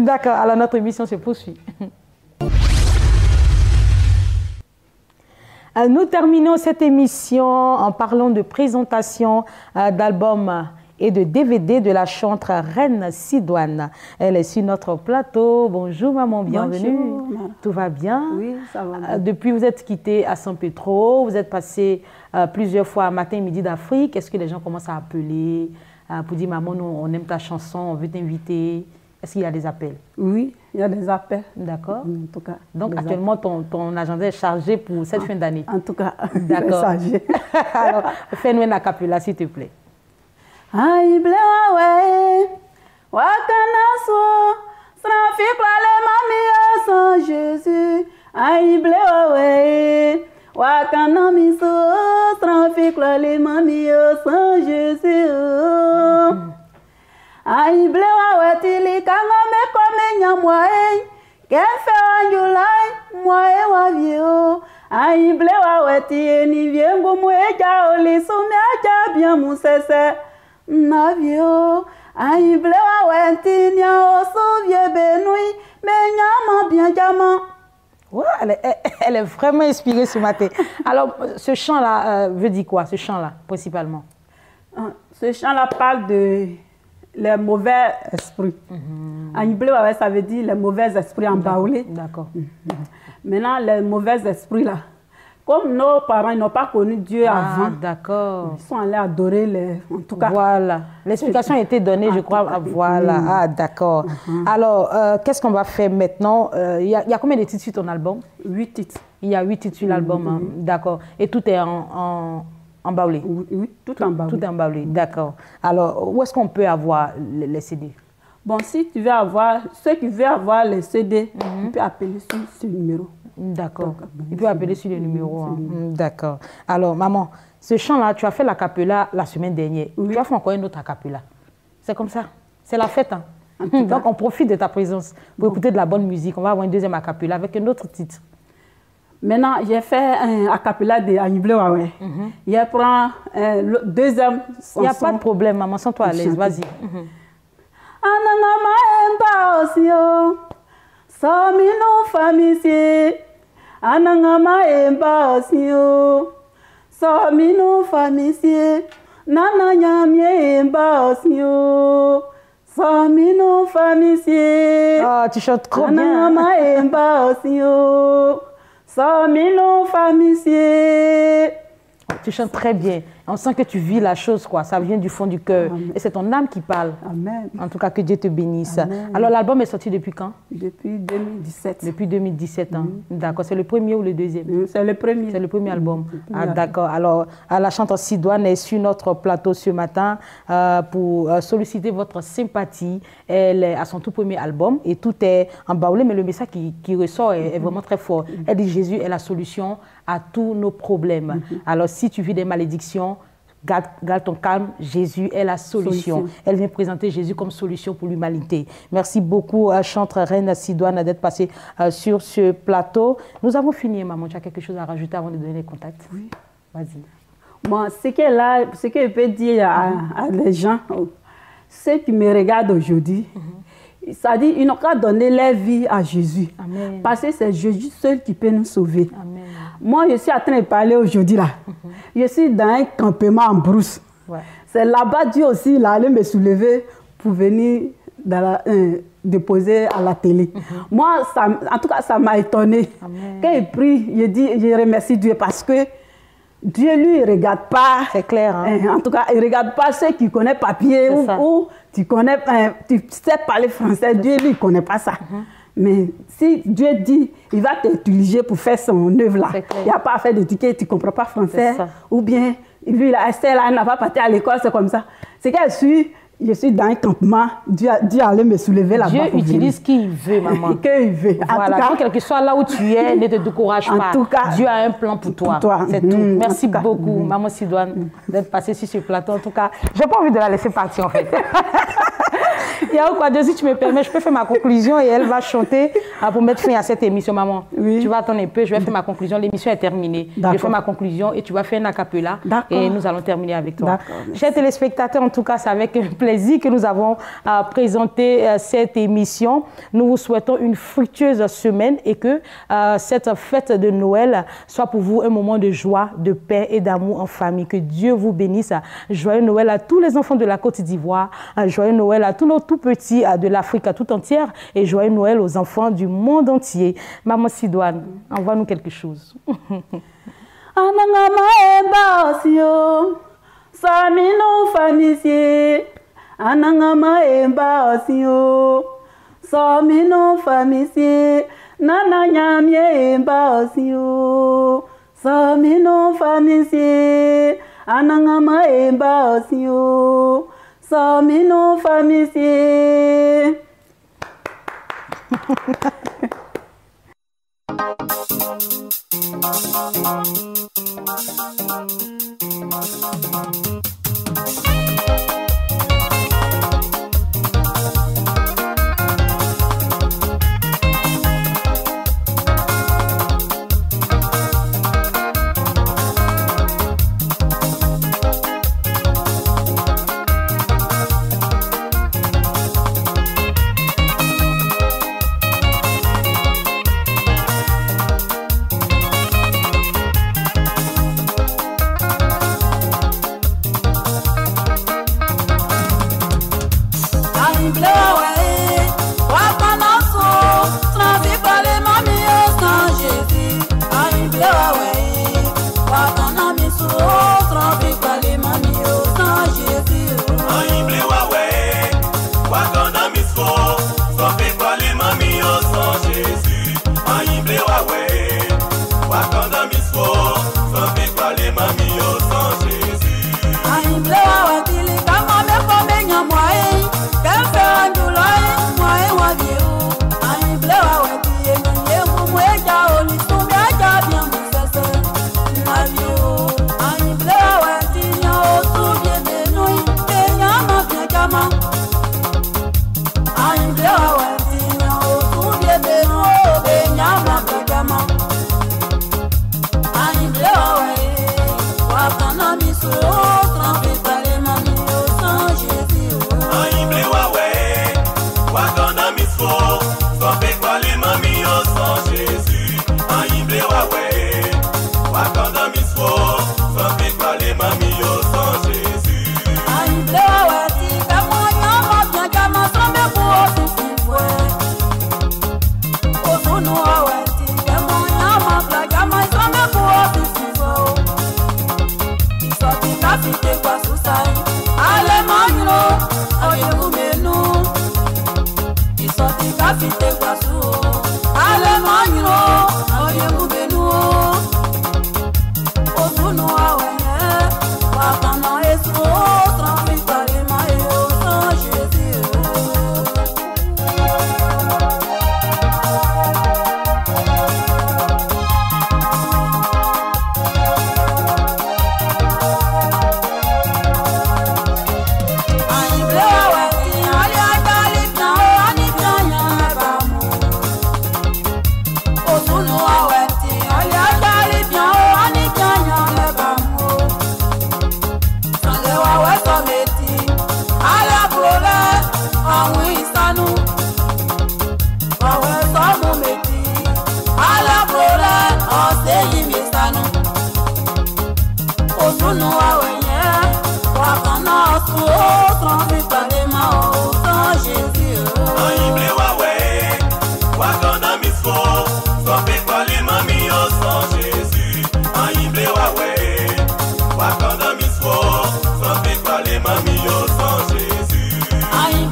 Speaker 1: D'accord, alors notre émission se poursuit. Nous terminons cette émission en parlant de présentation d'albums et de DVD de la chanteuse Reine Sidoine. Elle est sur notre plateau. Bonjour maman, bienvenue.
Speaker 16: Bonjour.
Speaker 1: Tout va bien?
Speaker 16: Oui, ça va bien.
Speaker 1: Depuis, vous êtes quitté à San Pedro, vous êtes passé plusieurs fois à Matin et Midi d'Afrique. Est-ce que les gens commencent à appeler pour dire maman, nous, on aime ta chanson, on veut t'inviter? Est-ce qu'il y a des appels?
Speaker 16: Oui, il y a des appels.
Speaker 1: D'accord.
Speaker 16: En tout cas.
Speaker 1: Donc actuellement, ton agenda est chargé pour cette fin d'année.
Speaker 16: En tout cas,
Speaker 1: d'accord.
Speaker 16: Chargé.
Speaker 1: Alors, fais-nous un acapella, s'il te plaît.
Speaker 16: Aïe blewawe, wakanaso, strafik la mamie sans Jésus. Aïe blewawe, wakanamiso, strafik la mamie sans Jésus. Aïe blewawe tili kangame kome nyamwae, kefe wanjulai mwae wavio. Aïe blewawe tieni viengu mweja olisumia jabia musese. Navio, aïe blewawe tinia osuvie benui, menyama bien diamant.
Speaker 1: Ouais, elle est vraiment inspirée ce matin. Alors, ce chant-là veut dire quoi, ce chant-là, principalement?
Speaker 16: Ce chant-là parle de les mauvais esprits. Aïe, ça veut dire les mauvais esprits embaoulés.
Speaker 1: D'accord.
Speaker 16: Maintenant, les mauvais esprits là, comme nos parents n'ont pas connu Dieu avant,
Speaker 1: d'accord.
Speaker 16: Ils sont allés adorer les... En tout cas.
Speaker 1: Voilà. L'explication a été donnée, je crois. Voilà. Ah, d'accord. Alors, qu'est-ce qu'on va faire maintenant? Il y a combien de titres sur ton album?
Speaker 16: 8 titres.
Speaker 1: Il y a 8 titres sur l'album. Hein. D'accord. Et tout est en embaoulé?
Speaker 16: Oui, tout embaoulé.
Speaker 1: Tout embaoulé, d'accord. Alors, où est-ce qu'on peut avoir les CD?
Speaker 16: Bon, si tu veux avoir... Ceux qui veulent avoir les CD, tu peux appeler sur ce numéro.
Speaker 1: D'accord. Il peut appeler sur le numéro. Hein. D'accord. Alors, maman, ce chant-là, tu as fait l'acapella la semaine dernière. Oui. Tu as fait encore une autre acapella. C'est comme ça. C'est la fête. Hein. Donc, on profite de ta présence pour écouter de la bonne musique. On va avoir une deuxième acapella avec un autre titre.
Speaker 16: Maintenant, j'ai fait un acapella de Aïe Blewawe. Je prends le deuxième chanson.
Speaker 1: Il n'y a pas de problème, maman. Sens-toi à l'aise. Vas-y.
Speaker 16: Anangama emba osio, somino famisi. Anangama emba osio, somino famisi. nana nyamie mbasio, samino famisie.
Speaker 1: Oh, tu chantes trop bien.
Speaker 16: Nana mbasio, samino famisie.
Speaker 1: Tu chantes très bien. On sent que tu vis la chose, quoi. Ça vient du fond du cœur. Et c'est ton âme qui parle.
Speaker 16: Amen.
Speaker 1: En tout cas, que Dieu te bénisse.
Speaker 16: Amen.
Speaker 1: Alors, l'album est sorti depuis quand?
Speaker 16: Depuis 2017.
Speaker 1: Depuis 2017, hein. D'accord. C'est le premier ou le deuxième?
Speaker 16: C'est le premier.
Speaker 1: C'est le premier album. Ah, d'accord. Alors, la chanteuse Sidoine est sur notre plateau ce matin pour solliciter votre sympathie. Elle est à son tout premier album et tout est embaoulé, mais le message qui ressort est vraiment très fort. Elle dit Jésus est la solution à tous nos problèmes. Alors, si tu vis des malédictions, garde ton calme, Jésus est la solution. Elle vient présenter Jésus comme solution pour l'humanité. Merci beaucoup, chanteuse Reine Sidoine, d'être passée sur ce plateau. Nous avons fini, maman. Tu as quelque chose à rajouter avant de donner les contacts? Oui. Vas-y.
Speaker 16: Bon, ce que je peux dire à les gens, ceux qui me regardent aujourd'hui, ça dit ils n'ont qu'à donner leur vie à Jésus. Amen. Parce que c'est Jésus seul qui peut nous sauver. Amen. Moi, je suis en train de parler aujourd'hui là. Je suis dans un campement en brousse. Ouais. C'est là-bas Dieu aussi, il allait me soulever pour venir déposer à la télé. Moi, en tout cas, ça m'a étonné. Quand il prie, je remercie Dieu parce que Dieu, lui, il ne regarde pas.
Speaker 1: C'est clair. Hein?
Speaker 16: En tout cas, il ne regarde pas ceux qui connaissent papier ou tu sais parler français. Dieu, lui, il ne connaît pas ça. Mais si Dieu dit, il va t'utiliser pour faire son œuvre là, il n'y a pas à faire d'étiquette, tu ne comprends pas français. Ou bien, lui, là, elle n'a pas parti à l'école, c'est comme ça. C'est que je suis dans un campement, Dieu allait me soulever là-bas.
Speaker 1: Dieu utilise qui il veut, maman.
Speaker 16: Qu'il veut.
Speaker 1: Voilà, donc quel que soit là où tu es, ne te décourage pas.
Speaker 16: En tout cas,
Speaker 1: Dieu a un plan pour toi. C'est tout. Merci beaucoup, maman Sidoine, d'être passée sur ce plateau. En tout cas, je n'ai pas envie de la laisser partir, en fait. Il y a quoi, Dieu, si tu me permets, je peux faire ma conclusion et elle va chanter pour mettre fin à cette émission, maman. Oui. Tu vas attendre un peu, je vais faire ma conclusion. L'émission est terminée. Je fais ma conclusion et tu vas faire un acapella et nous allons terminer avec toi. Chers téléspectateurs, en tout cas, c'est avec plaisir que nous avons présenté cette émission. Nous vous souhaitons une fructueuse semaine et que cette fête de Noël soit pour vous un moment de joie, de paix et d'amour en famille. Que Dieu vous bénisse. Joyeux Noël à tous les enfants de la Côte d'Ivoire. Joyeux Noël à tous nos tout petits de l'Afrique tout entière et joyeux Noël aux enfants du monde entier. Maman Sidoine, envoie-nous quelque chose.
Speaker 16: Samino famisie, anangama embasio. Samino famisie, nana nyamie embasio. Samino famisie, anangama embasio. Samino famisie. Quem foi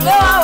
Speaker 17: Gloire